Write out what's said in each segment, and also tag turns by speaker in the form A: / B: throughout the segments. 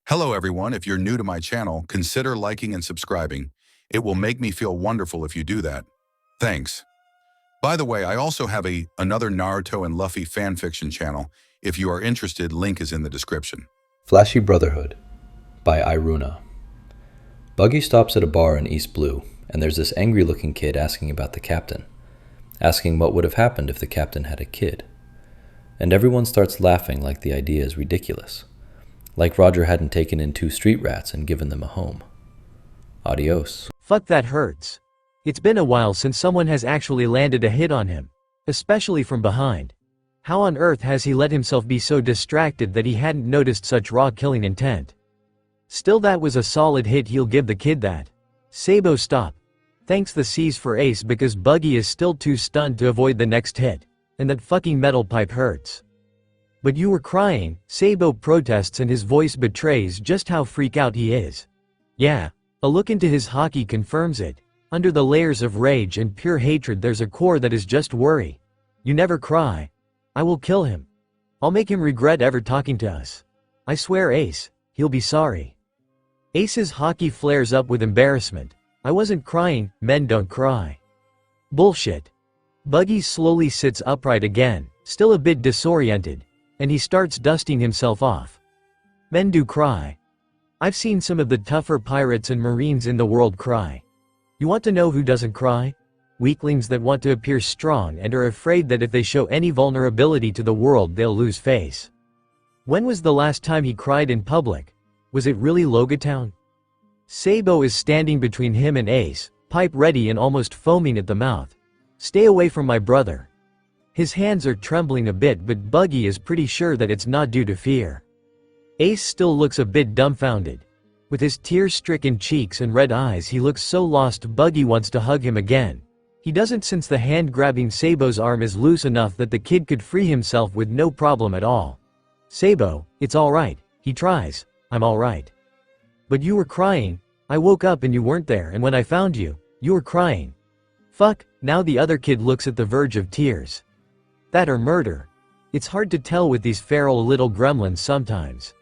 A: Hello everyone, if you're new to my channel, consider liking and subscribing. It will make me feel wonderful if you do that. Thanks. By the way, I also have another Naruto and Luffy fanfiction channel. If you are interested, link is in the description.
B: Flashy Brotherhood by Airuna. Buggy stops at a bar in East Blue, and there's this angry-looking kid asking about the captain, asking what would have happened if the captain had a kid. And everyone starts laughing like the idea is ridiculous, like Roger hadn't taken in 2 street rats and given them a home. Adios.
C: Fuck, that hurts. It's been a while since someone has actually landed a hit on him, especially from behind. How on earth has he let himself be so distracted that he hadn't noticed such raw killing intent? Still, that was a solid hit, he'll give the kid that. Sabo, stop. Thanks the C's for Ace, because Buggy is still too stunned to avoid the next hit, and that fucking metal pipe hurts. But you were crying, Sabo protests, and his voice betrays just how freak out he is. Yeah, a look into his hockey confirms it. Under the layers of rage and pure hatred there's a core that is just worry. You never cry. I will kill him. I'll make him regret ever talking to us. I swear, Ace, he'll be sorry. Ace's hockey flares up with embarrassment. I wasn't crying, men don't cry. Bullshit. Buggy slowly sits upright again, still a bit disoriented, and he starts dusting himself off. Men do cry. I've seen some of the tougher pirates and marines in the world cry. You want to know who doesn't cry? Weaklings that want to appear strong and are afraid that if they show any vulnerability to the world they'll lose face. When was the last time he cried in public? Was it really Logatown? Sabo is standing between him and Ace, pipe ready and almost foaming at the mouth. Stay away from my brother. His hands are trembling a bit, but Buggy is pretty sure that it's not due to fear. Ace still looks a bit dumbfounded. With his tear-stricken cheeks and red eyes he looks so lost Buggy wants to hug him again. He doesn't, since the hand grabbing Sabo's arm is loose enough that the kid could free himself with no problem at all. Sabo, it's alright, he tries. I'm alright. But you were crying. I woke up and you weren't there, and when I found you, you were crying. Fuck, now the other kid looks at the verge of tears. That or murder. It's hard to tell with these feral little gremlins sometimes.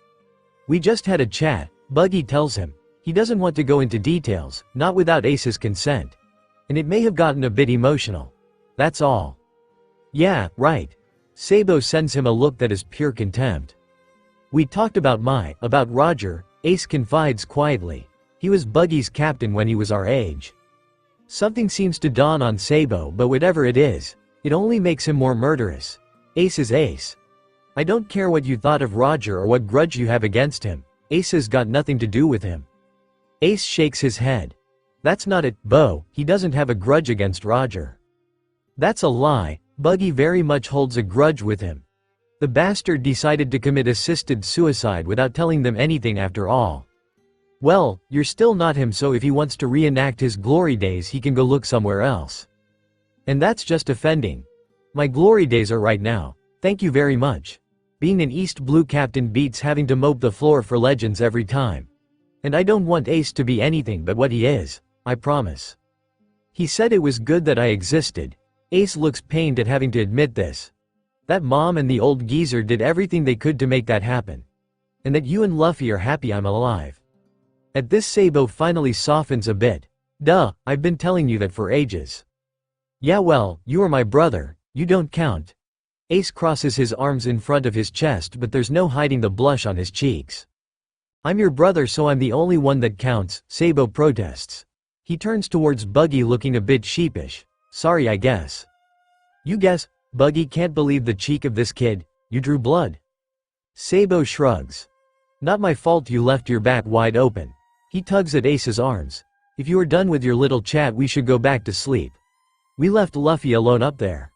C: We just had a chat, Buggy tells him. He doesn't want to go into details, not without Ace's consent. And it may have gotten a bit emotional. That's all. Yeah, right. Sabo sends him a look that is pure contempt. We talked about Roger, Ace confides quietly. He was Buggy's captain when he was our age. Something seems to dawn on Sabo, but whatever it is, it only makes him more murderous. Ace is Ace. I don't care what you thought of Roger or what grudge you have against him. Ace has got nothing to do with him. Ace shakes his head. That's not it, Bo, he doesn't have a grudge against Roger. That's a lie, Buggy very much holds a grudge with him. The bastard decided to commit assisted suicide without telling them anything after all. Well, you're still not him, so if he wants to reenact his glory days he can go look somewhere else. And that's just offending. My glory days are right now, thank you very much. Being an East Blue captain beats having to mope the floor for legends every time. And I don't want Ace to be anything but what he is, I promise. He said it was good that I existed. Ace looks pained at having to admit this. That mom and the old geezer did everything they could to make that happen. And that you and Luffy are happy I'm alive. At this, Sabo finally softens a bit. Duh, I've been telling you that for ages. Yeah, well, you are my brother, you don't count. Ace crosses his arms in front of his chest, but there's no hiding the blush on his cheeks. I'm your brother, so I'm the only one that counts, Sabo protests. He turns towards Buggy looking a bit sheepish. Sorry, I guess. You guess? Buggy can't believe the cheek of this kid. You drew blood. Sabo shrugs. Not my fault you left your back wide open. He tugs at Ace's arms. If you are done with your little chat we should go back to sleep. We left Luffy alone up there.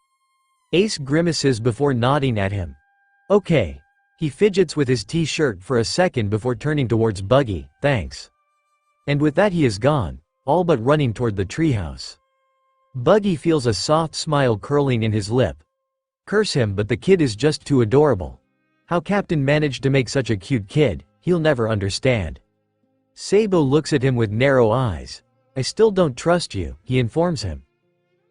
C: Ace grimaces before nodding at him. Okay. He fidgets with his t-shirt for a second before turning towards Buggy, thanks. And with that he is gone, all but running toward the treehouse. Buggy feels a soft smile curling in his lip. Curse him, but the kid is just too adorable. How Captain managed to make such a cute kid, he'll never understand. Sabo looks at him with narrow eyes. I still don't trust you, he informs him.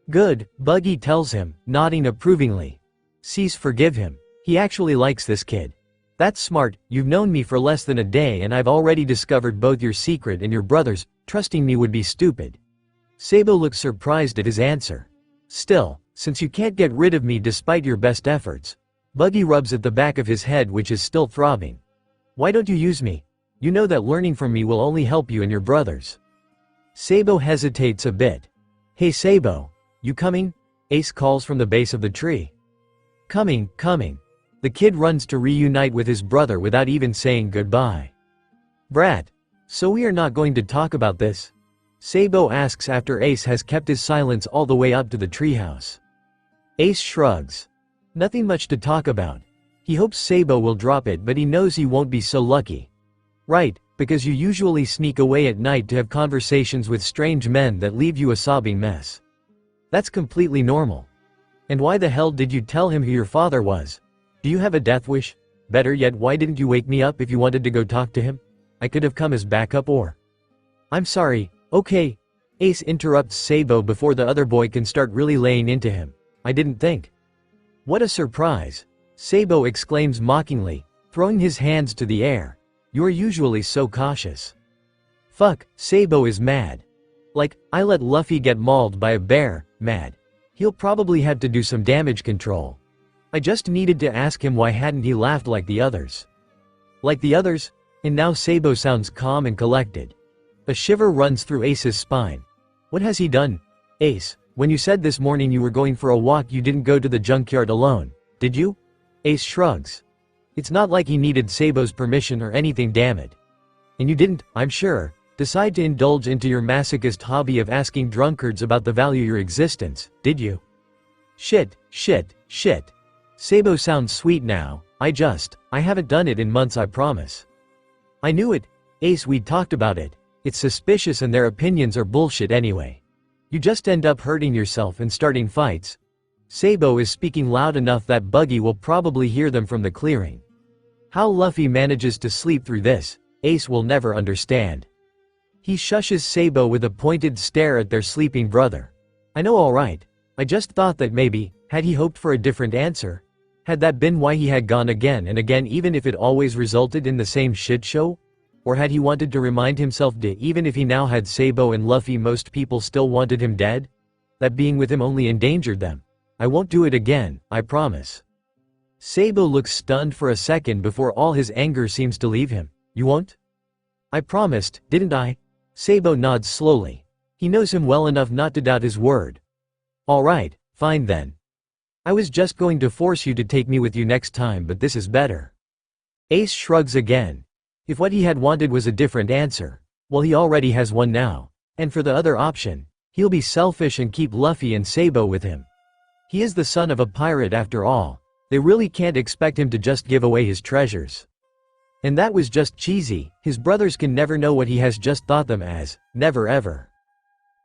C: Good, Buggy tells him, nodding approvingly. Cease, forgive him. He actually likes this kid. That's smart, you've known me for less than a day and I've already discovered both your secret and your brother's, trusting me would be stupid. Sabo looks surprised at his answer. Still, since you can't get rid of me despite your best efforts. Buggy rubs at the back of his head which is still throbbing. Why don't you use me? You know that learning from me will only help you and your brothers. Sabo hesitates a bit. Hey Sabo, you coming? Ace calls from the base of the tree. Coming. The kid runs to reunite with his brother without even saying goodbye. Brat. So we are not going to talk about this? Sabo asks after Ace has kept his silence all the way up to the treehouse. Ace shrugs. Nothing much to talk about. He hopes Sabo will drop it but he knows he won't be so lucky. Right, because you usually sneak away at night to have conversations with strange men that leave you a sobbing mess. That's completely normal. And why the hell did you tell him who your father was? Do you have a death wish? Better yet, why didn't you wake me up if you wanted to go talk to him? I could have come as backup or… I'm sorry, okay. Ace interrupts Sabo before the other boy can start really laying into him. I didn't think. What a surprise. Sabo exclaims mockingly, throwing his hands to the air. You're usually so cautious. Fuck, Sabo is mad. Like, I let Luffy get mauled by a bear, mad. He'll probably have to do some damage control. I just needed to ask him why hadn't he laughed like the others. Like the others? And now Sabo sounds calm and collected. A shiver runs through Ace's spine. What has he done? Ace, when you said this morning you were going for a walk you didn't go to the junkyard alone, did you? Ace shrugs. It's not like he needed Sabo's permission or anything, damn it. And you didn't, I'm sure, decide to indulge into your masochist hobby of asking drunkards about the value of your existence, did you? Shit. Sabo sounds sweet now. I haven't done it in months, I promise. I knew it. Ace, we talked about it. It's suspicious and their opinions are bullshit anyway. You just end up hurting yourself and starting fights. Sabo is speaking loud enough that Buggy will probably hear them from the clearing. How Luffy manages to sleep through this, Ace will never understand. He shushes Sabo with a pointed stare at their sleeping brother. I know, alright. I just thought that maybe, had he hoped for a different answer? Had that been why he had gone again and again even if it always resulted in the same shit show? Or had he wanted to remind himself that even if he now had Sabo and Luffy most people still wanted him dead? That being with him only endangered them. I won't do it again, I promise. Sabo looks stunned for a second before all his anger seems to leave him. You won't? I promised, didn't I? Sabo nods slowly. He knows him well enough not to doubt his word. Alright, fine then. I was just going to force you to take me with you next time but this is better. Ace shrugs again. If what he had wanted was a different answer, well he already has one now. And for the other option, he'll be selfish and keep Luffy and Sabo with him. He is the son of a pirate after all. They really can't expect him to just give away his treasures. And that was just cheesy. His brothers can never know what he has just thought them as, never ever.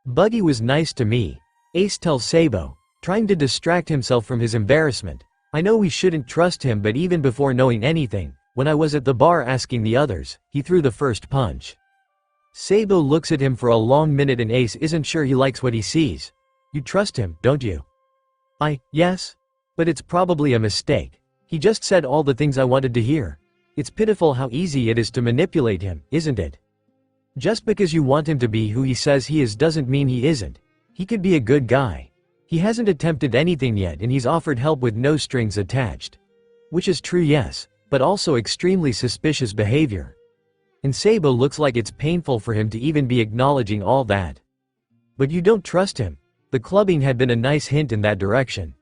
C: Buggy was nice to me, Ace tells Sabo, trying to distract himself from his embarrassment. I know we shouldn't trust him but even before knowing anything, when I was at the bar asking the others, he threw the first punch. Sabo looks at him for a long minute and Ace isn't sure he likes what he sees. You trust him, don't you? Yes? But it's probably a mistake. He just said all the things I wanted to hear. It's pitiful how easy it is to manipulate him, isn't it? Just because you want him to be who he says he is doesn't mean he isn't. He could be a good guy. He hasn't attempted anything yet and he's offered help with no strings attached. Which is true, yes, but also extremely suspicious behavior. And Sabo looks like it's painful for him to even be acknowledging all that. But you don't trust him. The clubbing had been a nice hint in that direction.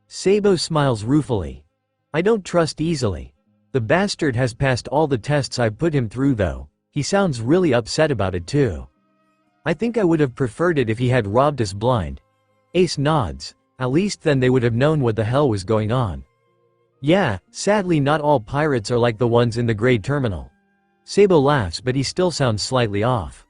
C: Sabo smiles ruefully. I don't trust easily. The bastard has passed all the tests I put him through though. He sounds really upset about it too. I think I would have preferred it if he had robbed us blind. Ace nods. At least then they would have known what the hell was going on. Yeah, sadly not all pirates are like the ones in the gray terminal. Sabo laughs but he still sounds slightly off.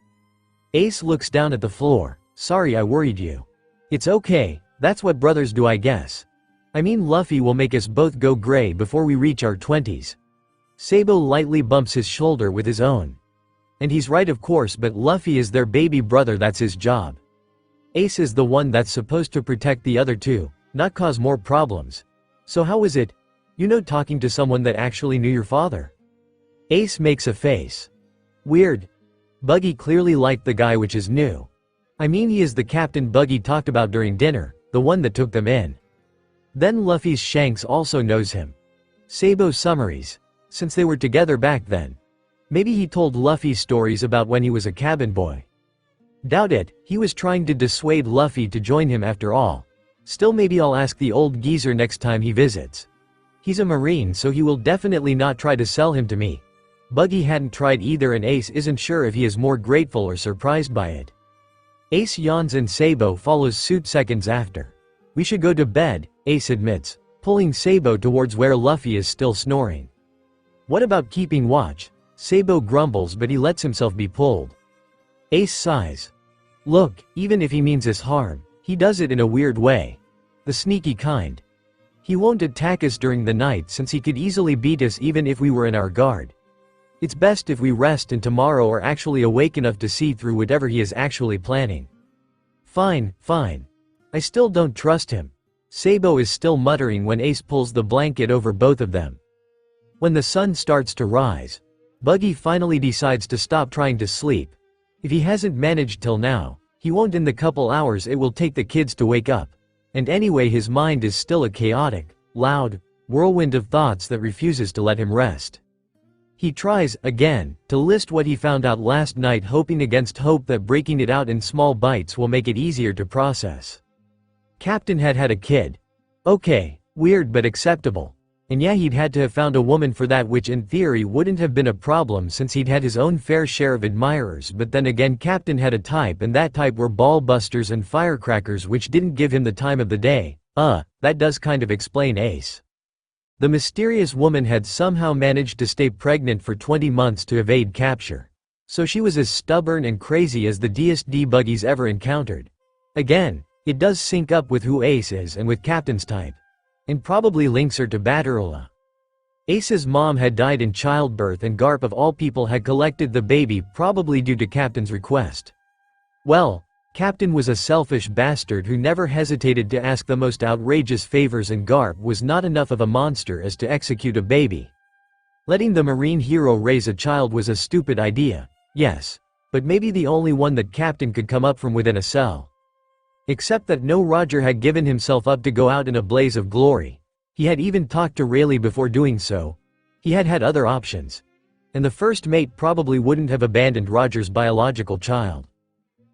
C: Ace looks down at the floor. Sorry I worried you. It's okay, that's what brothers do I guess. I mean Luffy will make us both go gray before we reach our 20s. Sabo lightly bumps his shoulder with his own. And he's right of course but Luffy is their baby brother, that's his job. Ace is the one that's supposed to protect the other two, not cause more problems. So how is it? You know, talking to someone that actually knew your father. Ace makes a face. Weird. Buggy clearly liked the guy, which is new. I mean, he is the captain Buggy talked about during dinner, the one that took them in. Then Luffy's Shanks also knows him. Sabo summaries. Since they were together back then. Maybe he told Luffy stories about when he was a cabin boy. Doubt it, he was trying to dissuade Luffy to join him after all. Still, maybe I'll ask the old geezer next time he visits. He's a marine, so he will definitely not try to sell him to me. Buggy hadn't tried either, and Ace isn't sure if he is more grateful or surprised by it. Ace yawns and Sabo follows suit seconds after. We should go to bed, Ace admits, pulling Sabo towards where Luffy is still snoring. What about keeping watch? Sabo grumbles, but he lets himself be pulled. Ace sighs. Look, even if he means us harm, he does it in a weird way. The sneaky kind. He won't attack us during the night since he could easily beat us even if we were in our guard. It's best if we rest and tomorrow are actually awake enough to see through whatever he is actually planning. Fine, fine. I still don't trust him. Sabo is still muttering when Ace pulls the blanket over both of them. When the sun starts to rise, Buggy finally decides to stop trying to sleep. If he hasn't managed till now, he won't in the couple hours it will take the kids to wake up. And anyway, his mind is still a chaotic, loud whirlwind of thoughts that refuses to let him rest. He tries, again, to list what he found out last night, hoping against hope that breaking it out in small bites will make it easier to process. Captain had a kid. Okay, weird but acceptable. And yeah, he'd had to have found a woman for that, which in theory wouldn't have been a problem since he'd had his own fair share of admirers, but then again Captain had a type, and that type were ball busters and firecrackers, which didn't give him the time of the day. That does kind of explain Ace. The mysterious woman had somehow managed to stay pregnant for 20 months to evade capture. So she was as stubborn and crazy as the DSD Buggies ever encountered. Again, it does sync up with who Ace is and with Captain's type. And probably links her to Airuna. Ace's mom had died in childbirth, and Garp of all people had collected the baby, probably due to Captain's request. Well, Captain was a selfish bastard who never hesitated to ask the most outrageous favors, and Garp was not enough of a monster as to execute a baby. Letting the marine hero raise a child was a stupid idea, yes, but maybe the only one that Captain could come up from within a cell. Except that no, Roger had given himself up to go out in a blaze of glory. He had even talked to Rayleigh before doing so. He had had other options. And the first mate probably wouldn't have abandoned Roger's biological child.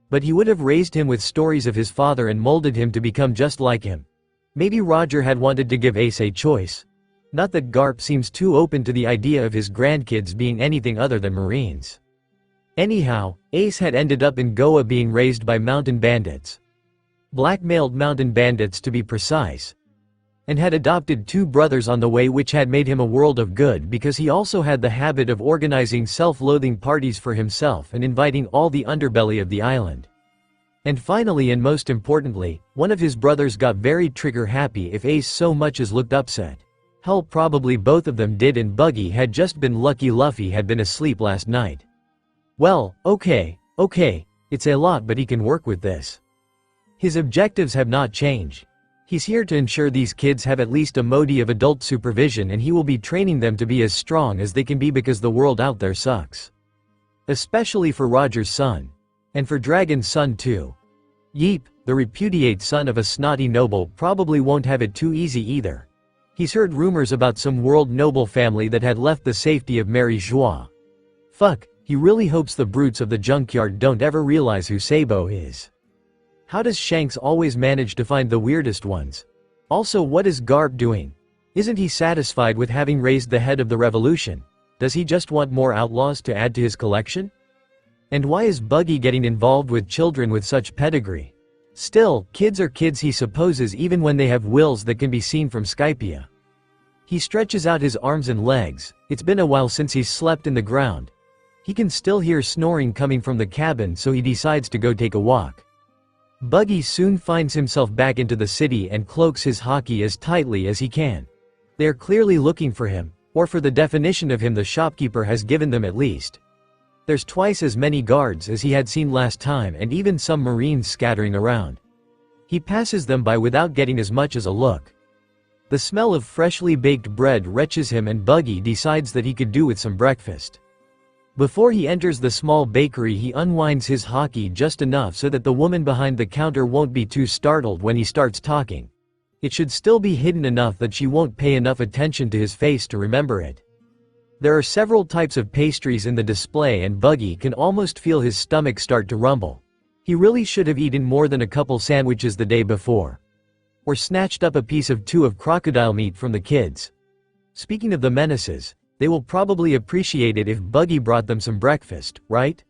C: But he would have raised him with stories of his father and molded him to become just like him. Maybe Roger had wanted to give Ace a choice. Not that Garp seems too open to the idea of his grandkids being anything other than Marines. Anyhow, Ace had ended up in Goa being raised by mountain bandits. Blackmailed mountain bandits to be precise. And had adopted 2 brothers on the way, which had made him a world of good because he also had the habit of organizing self-loathing parties for himself and inviting all the underbelly of the island. And finally, and most importantly, one of his brothers got very trigger happy if Ace so much as looked upset. Hell, probably both of them did, and Buggy had just been lucky Luffy had been asleep last night. Well, okay, it's a lot, but he can work with this. His objectives have not changed. He's here to ensure these kids have at least a modi of adult supervision, and he will be training them to be as strong as they can be because the world out there sucks. Especially for Roger's son. And for Dragon's son too. Yeep, the repudiate son of a snotty noble probably won't have it too easy either. He's heard rumors about some world noble family that had left the safety of Mary Joie. Fuck, he really hopes the brutes of the junkyard don't ever realize who Sabo is. How does Shanks always manage to find the weirdest ones? Also, what is Garp doing? Isn't he satisfied with having raised the head of the revolution? Does he just want more outlaws to add to his collection? And why is Buggy getting involved with children with such pedigree? Still, kids are kids, he supposes, even when they have wills that can be seen from Skypia. He stretches out his arms and legs. It's been a while since he's slept in the ground. He can still hear snoring coming from the cabin, so he decides to go take a walk. Buggy soon finds himself back into the city and cloaks his hockey as tightly as he can. They are clearly looking for him, or for the definition of him the shopkeeper has given them at least. There's twice as many guards as he had seen last time, and even some Marines scattering around. He passes them by without getting as much as a look. The smell of freshly baked bread retches him and Buggy decides that he could do with some breakfast. Before he enters the small bakery he unwinds his hockey just enough so that the woman behind the counter won't be too startled when he starts talking. It should still be hidden enough that she won't pay enough attention to his face to remember it. There are several types of pastries in the display and Buggy can almost feel his stomach start to rumble. He really should have eaten more than a couple sandwiches the day before. Or snatched up a piece of two of crocodile meat from the kids. Speaking of the menaces, they will probably appreciate it if Buggy brought them some breakfast, right?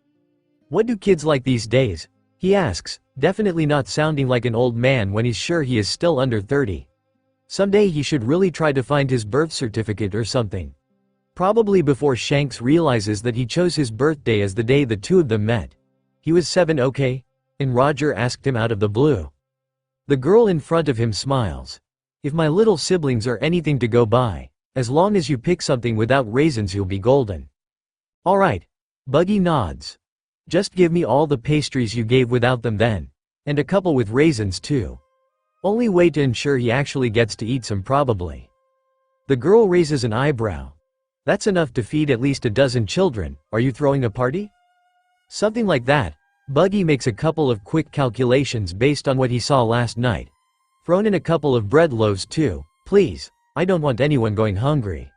C: What do kids like these days? He asks, definitely not sounding like an old man when he's sure he is still under 30. Someday he should really try to find his birth certificate or something. Probably before Shanks realizes that he chose his birthday as the day the two of them met. He was 7, okay? And Roger asked him out of the blue. The girl in front of him smiles. If my little siblings are anything to go by, as long as you pick something without raisins you'll be golden. Alright. Buggy nods. Just give me all the pastries you gave without them then. And a couple with raisins too. Only way to ensure he actually gets to eat some probably. The girl raises an eyebrow. That's enough to feed at least a dozen children, are you throwing a party? Something like that. Buggy makes a couple of quick calculations based on what he saw last night. Thrown in a couple of bread loaves too, please, I don't want anyone going hungry.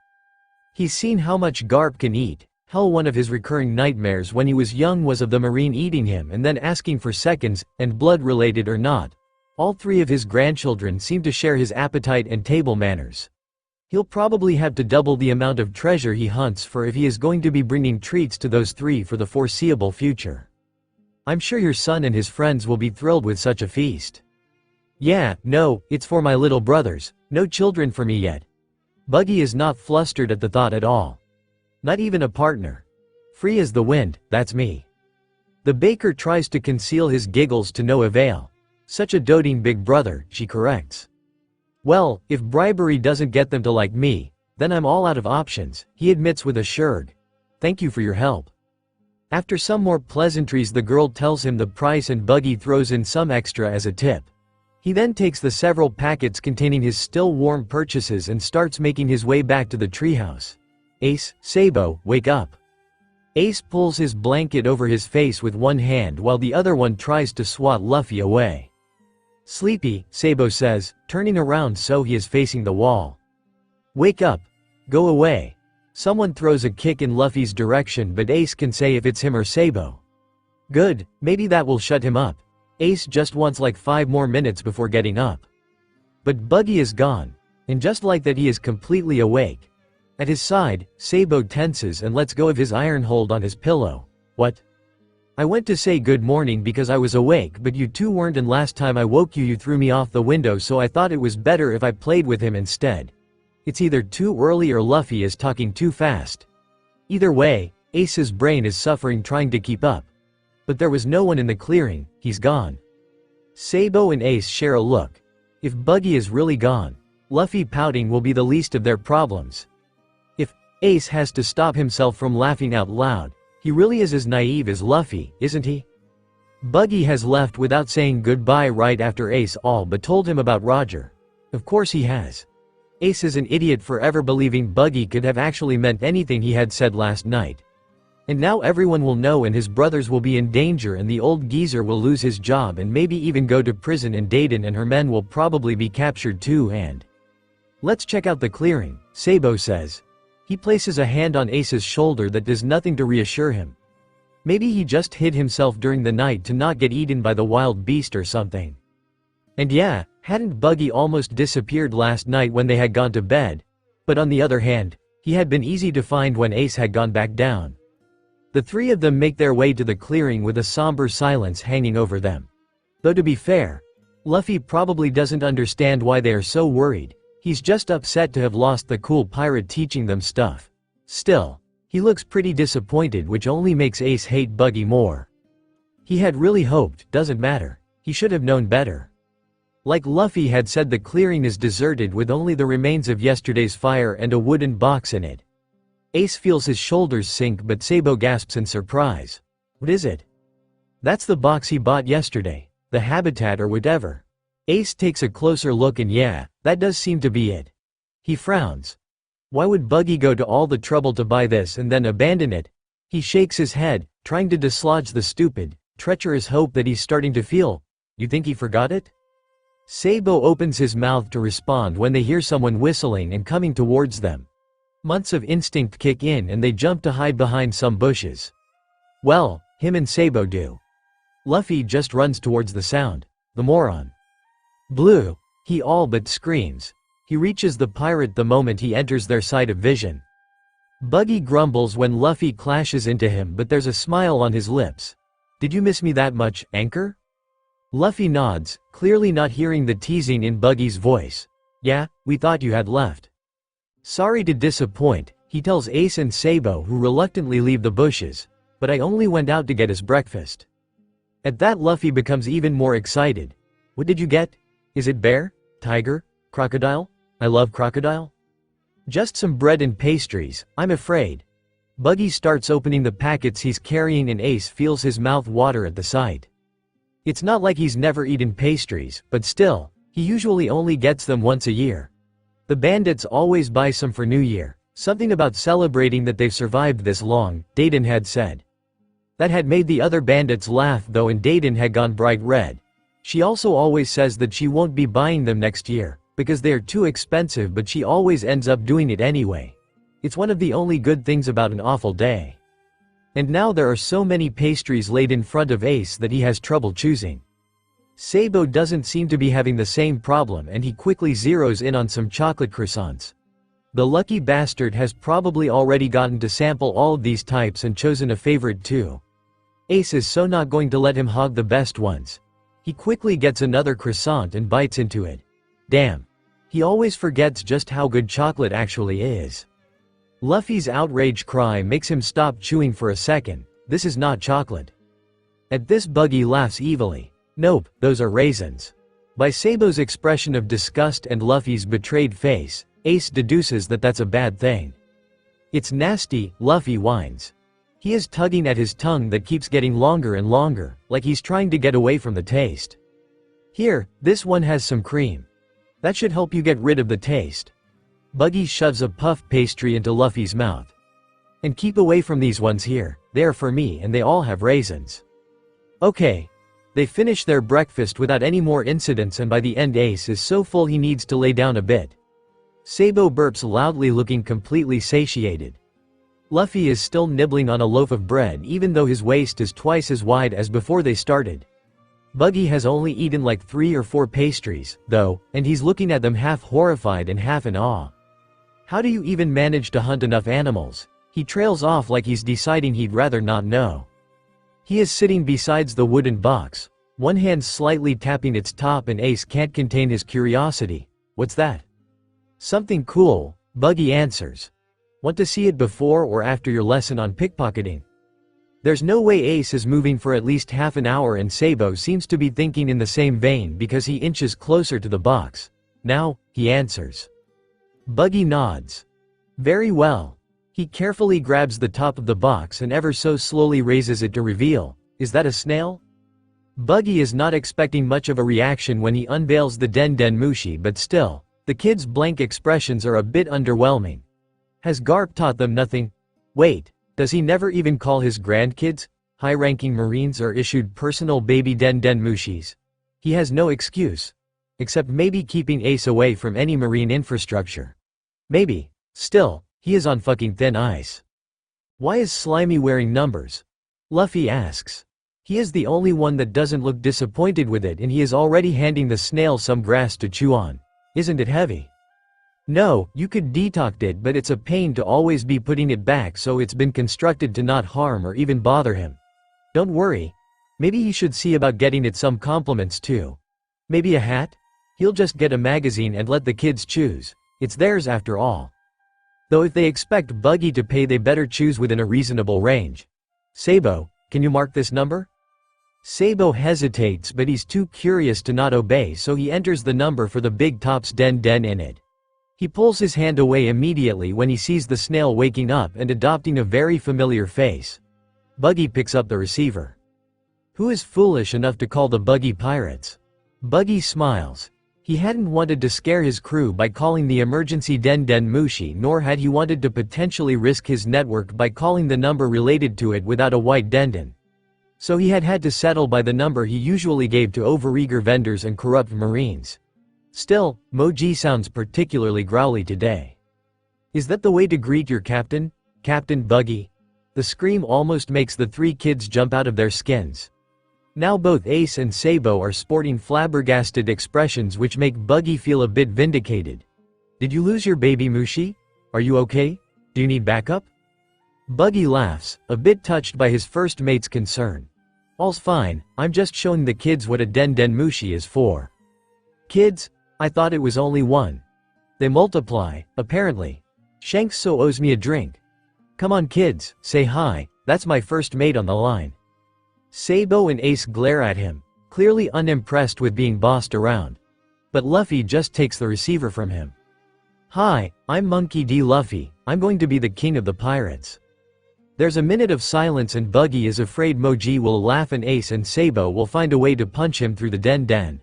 C: He's seen how much Garp can eat. Hell, one of his recurring nightmares when he was young was of the marine eating him and then asking for seconds, and blood related or not. All three of his grandchildren seem to share his appetite and table manners. He'll probably have to double the amount of treasure he hunts for if he is going to be bringing treats to those three for the foreseeable future. I'm sure your son and his friends will be thrilled with such a feast. Yeah, no, it's for my little brothers, no children for me yet. Buggy is not flustered at the thought at all. Not even a partner. Free as the wind, that's me. The baker tries to conceal his giggles to no avail. Such a doting big brother, she corrects. Well, if bribery doesn't get them to like me, then I'm all out of options, he admits with a shrug. Thank you for your help. After some more pleasantries the girl tells him the price and Buggy throws in some extra as a tip. He then takes the several packets containing his still warm purchases and starts making his way back to the treehouse. Ace, Sabo, wake up. Ace pulls his blanket over his face with one hand while the other one tries to swat Luffy away. Sleepy, Sabo says, turning around so he is facing the wall. Wake up. Go away. Someone throws a kick in Luffy's direction but Ace can say if it's him or Sabo. Good, maybe that will shut him up. Ace just wants like 5 more minutes before getting up. But Buggy is gone. And just like that he is completely awake. At his side, Sabo tenses and lets go of his iron hold on his pillow. What? I went to say good morning because I was awake but you two weren't, and last time I woke you threw me off the window, so I thought it was better if I played with him instead. It's either too early or Luffy is talking too fast. Either way, Ace's brain is suffering trying to keep up. But there was no one in the clearing, he's gone. Sabo and Ace share a look. If Buggy is really gone, Luffy pouting will be the least of their problems. If Ace has to stop himself from laughing out loud, he really is as naive as Luffy, isn't he? Buggy has left without saying goodbye right after Ace all but told him about Roger. Of course he has. Ace is an idiot for ever believing Buggy could have actually meant anything he had said last night. And now everyone will know and his brothers will be in danger and the old geezer will lose his job and maybe even go to prison, and Dayton and her men will probably be captured too. And let's check out the clearing, Sabo says. He places a hand on Ace's shoulder that does nothing to reassure him. Maybe he just hid himself during the night to not get eaten by the wild beast or something. And yeah, hadn't Buggy almost disappeared last night when they had gone to bed? But on the other hand, he had been easy to find when Ace had gone back down. The three of them make their way to the clearing with a somber silence hanging over them. Though to be fair, Luffy probably doesn't understand why they are so worried. He's just upset to have lost the cool pirate teaching them stuff. Still, he looks pretty disappointed, which only makes Ace hate Buggy more. He had really hoped, doesn't matter. He should have known better. Like Luffy had said, the clearing is deserted with only the remains of yesterday's fire and a wooden box in it. Ace feels his shoulders sink but Sabo gasps in surprise. What is it? That's the box he bought yesterday, the habitat or whatever. Ace takes a closer look and yeah, that does seem to be it. He frowns. Why would Buggy go to all the trouble to buy this and then abandon it? He shakes his head, trying to dislodge the stupid, treacherous hope that he's starting to feel. You think he forgot it? Sabo opens his mouth to respond when they hear someone whistling and coming towards them. Months of instinct kick in and they jump to hide behind some bushes. Well, him and Sabo do. Luffy just runs towards the sound. The moron. Blue. He all but screams. He reaches the pirate the moment he enters their side of vision. Buggy grumbles when Luffy clashes into him, but there's a smile on his lips. Did you miss me that much, Anchor? Luffy nods, clearly not hearing the teasing in Buggy's voice. Yeah, we thought you had left. Sorry to disappoint, he tells Ace and Sabo, who reluctantly leave the bushes. But I only went out to get his breakfast. At that, Luffy becomes even more excited. What did you get? Is it bear? Tiger? Crocodile? I love crocodile. Just some bread and pastries, I'm afraid. Buggy starts opening the packets he's carrying and Ace feels his mouth water at the sight. It's not like he's never eaten pastries, but still, he usually only gets them once a year. The bandits always buy some for New Year, something about celebrating that they've survived this long, Dayton had said. That had made the other bandits laugh though, and Dayton had gone bright red. She also always says that she won't be buying them next year, because they are too expensive, but she always ends up doing it anyway. It's one of the only good things about an awful day. And now there are so many pastries laid in front of Ace that he has trouble choosing. Sabo doesn't seem to be having the same problem and he quickly zeroes in on some chocolate croissants. The lucky bastard has probably already gotten to sample all of these types and chosen a favorite too. Ace is so not going to let him hog the best ones. He quickly gets another croissant and bites into it. Damn. He always forgets just how good chocolate actually is. Luffy's outrage cry makes him stop chewing for a second. This is not chocolate. At this, Buggy laughs evilly. Nope, those are raisins. By Sabo's expression of disgust and Luffy's betrayed face, Ace deduces that that's a bad thing. It's nasty, Luffy whines. He is tugging at his tongue that keeps getting longer and longer, like he's trying to get away from the taste. Here, this one has some cream. That should help you get rid of the taste. Buggy shoves a puff pastry into Luffy's mouth. And keep away from these ones here, they are for me and they all have raisins. Okay. They finish their breakfast without any more incidents and by the end Ace is so full he needs to lay down a bit. Sabo burps loudly, looking completely satiated. Luffy is still nibbling on a loaf of bread even though his waist is twice as wide as before they started. Buggy has only eaten like 3 or 4 pastries, though, and he's looking at them half horrified and half in awe. How do you even manage to hunt enough animals? He trails off like he's deciding he'd rather not know. He is sitting beside the wooden box, one hand slightly tapping its top, and Ace can't contain his curiosity. What's that? Something cool, Buggy answers. Want to see it before or after your lesson on pickpocketing? There's no way Ace is moving for at least half an hour, and Sabo seems to be thinking in the same vein because he inches closer to the box. Now, he answers. Buggy nods. Very well. He carefully grabs the top of the box and ever so slowly raises it to reveal. Is that a snail? Buggy is not expecting much of a reaction when he unveils the Den Den Mushi, but still, the kid's blank expressions are a bit underwhelming. Has Garp taught them nothing? Wait, does he never even call his grandkids, high-ranking Marines, or issued personal baby Den Den Mushis? He has no excuse. Except maybe keeping Ace away from any Marine infrastructure. Maybe. Still, he is on fucking thin ice. Why is Slimy wearing numbers? Luffy asks. He is the only one that doesn't look disappointed with it, and he is already handing the snail some grass to chew on. Isn't it heavy? No, you could detox it, but it's a pain to always be putting it back, so it's been constructed to not harm or even bother him. Don't worry. Maybe he should see about getting it some compliments too. Maybe a hat? He'll just get a magazine and let the kids choose. It's theirs after all. Though if they expect Buggy to pay, they better choose within a reasonable range. Sabo, can you mark this number? Sabo hesitates, but he's too curious to not obey, so he enters the number for the big top's Den Den in it. He pulls his hand away immediately when he sees the snail waking up and adopting a very familiar face. Buggy picks up the receiver. Who is foolish enough to call the Buggy pirates? Buggy smiles. He hadn't wanted to scare his crew by calling the emergency Den Den Mushi, nor had he wanted to potentially risk his network by calling the number related to it without a white denden. So he had to settle by the number he usually gave to overeager vendors and corrupt marines. Still, Moji sounds particularly growly today. Is that the way to greet your captain, Captain Buggy? The scream almost makes the three kids jump out of their skins. Now both Ace and Sabo are sporting flabbergasted expressions which make Buggy feel a bit vindicated. Did you lose your baby Mushi? Are you okay? Do you need backup? Buggy laughs, a bit touched by his first mate's concern. All's fine, I'm just showing the kids what a Den Den Mushi is for. Kids? I thought it was only one. They multiply, apparently. Shanks so owes me a drink. Come on kids, say hi, that's my first mate on the line. Sabo and Ace glare at him, clearly unimpressed with being bossed around. But Luffy just takes the receiver from him. Hi, I'm Monkey D. Luffy, I'm going to be the king of the pirates. There's a minute of silence and Buggy is afraid Moji will laugh and Ace and Sabo will find a way to punch him through the den den.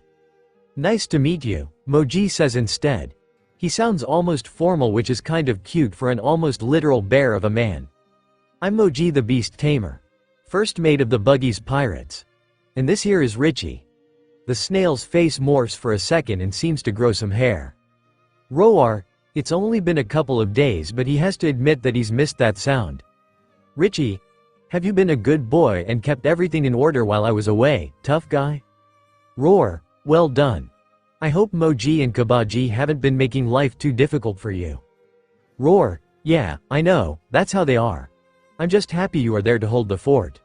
C: Nice to meet you, Moji says instead. He sounds almost formal, which is kind of cute for an almost literal bear of a man. I'm Moji the Beast Tamer, first mate of the Buggy's pirates. And this here is Richie. The snail's face morphs for a second and seems to grow some hair. Roar, it's only been a couple of days but he has to admit that he's missed that sound. Richie, have you been a good boy and kept everything in order while I was away, tough guy? Roar, well done. I hope Moji and Kabaji haven't been making life too difficult for you. Roar, yeah, I know, that's how they are. I'm just happy you are there to hold the fort.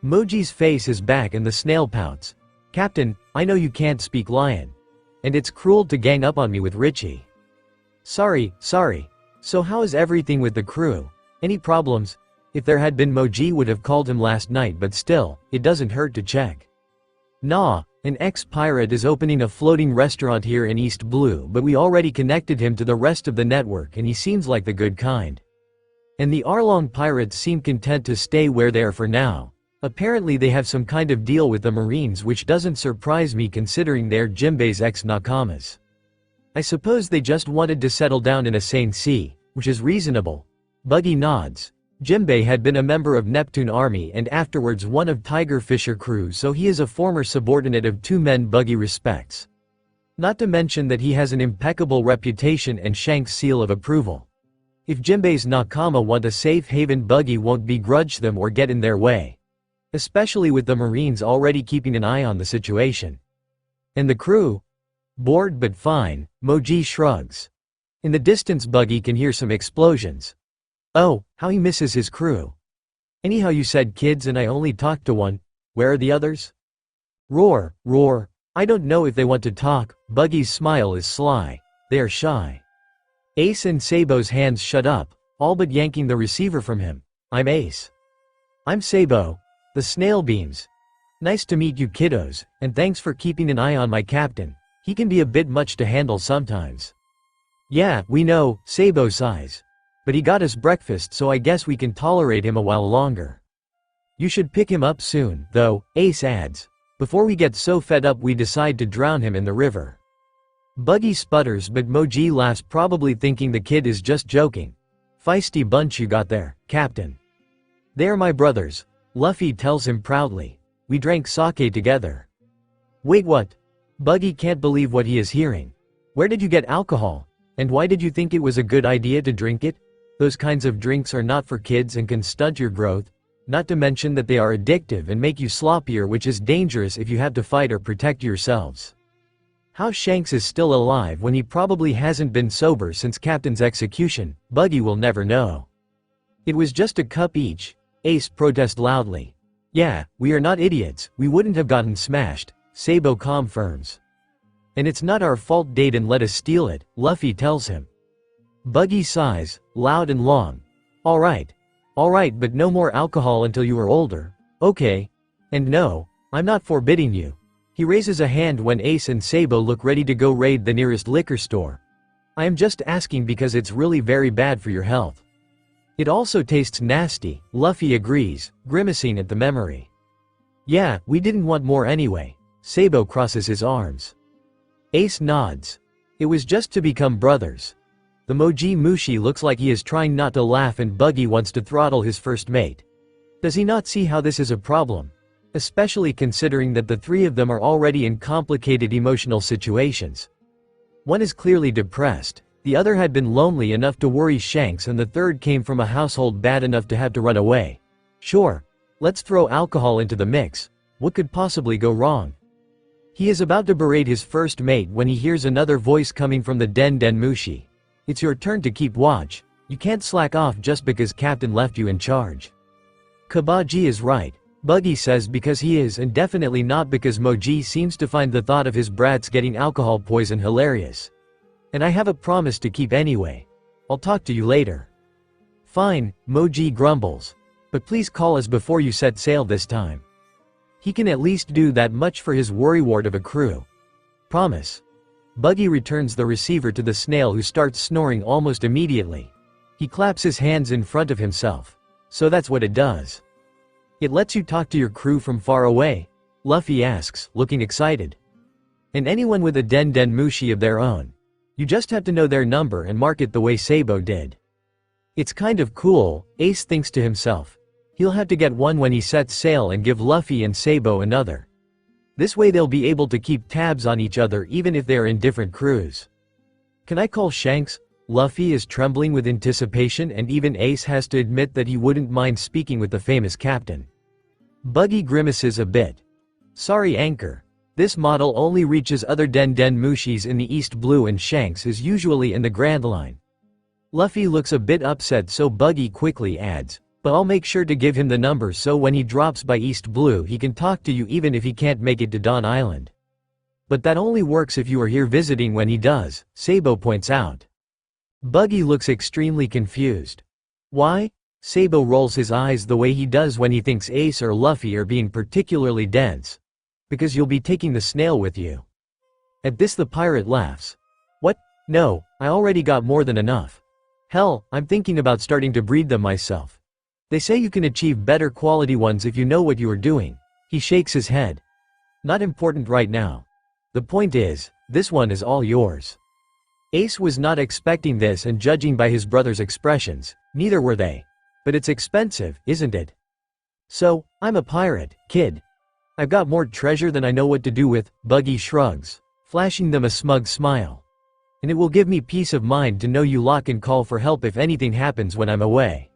C: Moji's face is back and the snail pouts. Captain, I know you can't speak lion. And it's cruel to gang up on me with Richie. Sorry. So how is everything with the crew? Any problems? If there had been, Moji would have called him last night, but still, it doesn't hurt to check. Nah, an ex-pirate is opening a floating restaurant here in East Blue, but we already connected him to the rest of the network and he seems like the good kind. And the Arlong pirates seem content to stay where they are for now. Apparently they have some kind of deal with the Marines, which doesn't surprise me considering they're Jinbei's ex-nakamas. I suppose they just wanted to settle down in a sane sea, which is reasonable. Buggy nods. Jinbei had been a member of Neptune Army and afterwards one of Tiger Fisher crew, so he is a former subordinate of two men Buggy respects. Not to mention that he has an impeccable reputation and Shanks' seal of approval. If Jinbei's nakama want a safe haven, Buggy won't begrudge them or get in their way. Especially with the Marines already keeping an eye on the situation. And the crew? Bored but fine, Moji shrugs. In the distance Buggy can hear some explosions. Oh, how he misses his crew. Anyhow, you said kids and I only talked to one, where are the others? Roar, I don't know if they want to talk, Buggy's smile is sly, they are shy. Ace and Sabo's hands shut up, all but yanking the receiver from him. I'm Ace. I'm Sabo. The snail beams. Nice to meet you kiddos, and thanks for keeping an eye on my captain. He can be a bit much to handle sometimes. Yeah, we know, Sabo sighs. But he got us breakfast, so I guess we can tolerate him a while longer. You should pick him up soon, though, Ace adds. Before we get so fed up we decide to drown him in the river. Buggy sputters but Moji laughs, probably thinking the kid is just joking. Feisty bunch you got there, Captain. They are my brothers, Luffy tells him proudly. We drank sake together. Wait, what? Buggy can't believe what he is hearing. Where did you get alcohol? And why did you think it was a good idea to drink it? Those kinds of drinks are not for kids and can stunt your growth, not to mention that they are addictive and make you sloppier, which is dangerous if you have to fight or protect yourselves. How Shanks is still alive when he probably hasn't been sober since Captain's execution, Buggy will never know. It was just a cup each, Ace protests loudly. Yeah, we are not idiots, we wouldn't have gotten smashed, Sabo confirms. And it's not our fault they didn't let us steal it, Luffy tells him. Buggy sighs, loud and long. Alright, but no more alcohol until you are older, okay? And no, I'm not forbidding you. He raises a hand when Ace and Sabo look ready to go raid the nearest liquor store. I am just asking because it's really very bad for your health. It also tastes nasty, Luffy agrees, grimacing at the memory. Yeah, we didn't want more anyway, Sabo crosses his arms. Ace nods. It was just to become brothers. The Moji Mushi looks like he is trying not to laugh and Buggy wants to throttle his first mate. Does he not see how this is a problem? Especially considering that the three of them are already in complicated emotional situations. One is clearly depressed, the other had been lonely enough to worry Shanks, and the third came from a household bad enough to have to run away. Sure, let's throw alcohol into the mix. What could possibly go wrong? He is about to berate his first mate when he hears another voice coming from the Den Den Mushi. It's your turn to keep watch. You can't slack off just because Captain left you in charge. Kabaji is right, Buggy says, because he is, and definitely not because Moji seems to find the thought of his brats getting alcohol poison hilarious. And I have a promise to keep anyway. I'll talk to you later. Fine, Moji grumbles. But please call us before you set sail this time. He can at least do that much for his worrywart of a crew. Promise. Buggy returns the receiver to the snail, who starts snoring almost immediately. He claps his hands in front of himself. So that's what it does. It lets you talk to your crew from far away? Luffy asks, looking excited. And anyone with a Den Den Mushi of their own. You just have to know their number and mark it the way Sabo did. It's kind of cool, Ace thinks to himself. He'll have to get one when he sets sail and give Luffy and Sabo another. This way they'll be able to keep tabs on each other even if they are in different crews. Can I call Shanks? Luffy is trembling with anticipation, and even Ace has to admit that he wouldn't mind speaking with the famous captain. Buggy grimaces a bit. Sorry, Anchor. This model only reaches other Den Den Mushis in the East Blue, and Shanks is usually in the Grand Line. Luffy looks a bit upset, so Buggy quickly adds, but I'll make sure to give him the number so when he drops by East Blue he can talk to you even if he can't make it to Dawn Island. But that only works if you are here visiting when he does, Sabo points out. Buggy looks extremely confused. Why? Sabo rolls his eyes the way he does when he thinks Ace or Luffy are being particularly dense. Because you'll be taking the snail with you. At this the pirate laughs. What? No, I already got more than enough. Hell, I'm thinking about starting to breed them myself. They say you can achieve better quality ones if you know what you are doing. He shakes his head. Not important right now. The point is, this one is all yours. Ace was not expecting this, and judging by his brother's expressions, neither were they. But it's expensive, isn't it? So, I'm a pirate, kid. I've got more treasure than I know what to do with, Buggy shrugs, flashing them a smug smile. And it will give me peace of mind to know you lot can call for help if anything happens when I'm away.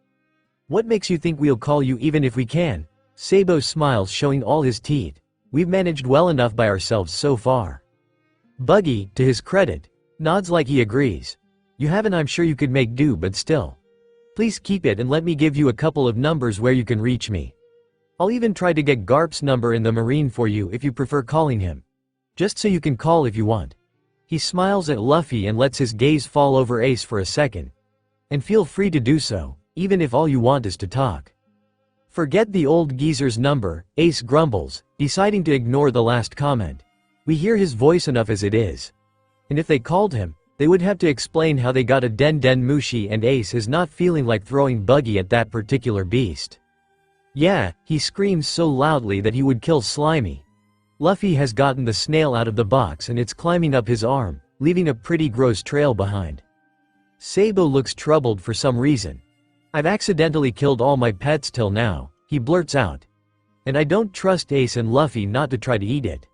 C: What makes you think we'll call you even if we can? Sabo smiles, showing all his teeth. We've managed well enough by ourselves so far. Buggy, to his credit, nods like he agrees. You haven't, I'm sure you could make do, but still. Please keep it and let me give you a couple of numbers where you can reach me. I'll even try to get Garp's number in the marine for you if you prefer calling him. Just so you can call if you want. He smiles at Luffy and lets his gaze fall over Ace for a second. And feel free to do so, even if all you want is to talk. Forget the old geezer's number, Ace grumbles, deciding to ignore the last comment. We hear his voice enough as it is. And if they called him, they would have to explain how they got a Den Den Mushi, and Ace is not feeling like throwing Buggy at that particular beast. Yeah, he screams so loudly that he would kill Slimy. Luffy has gotten the snail out of the box and it's climbing up his arm, leaving a pretty gross trail behind. Sabo looks troubled for some reason. I've accidentally killed all my pets till now, he blurts out. And I don't trust Ace and Luffy not to try to eat it.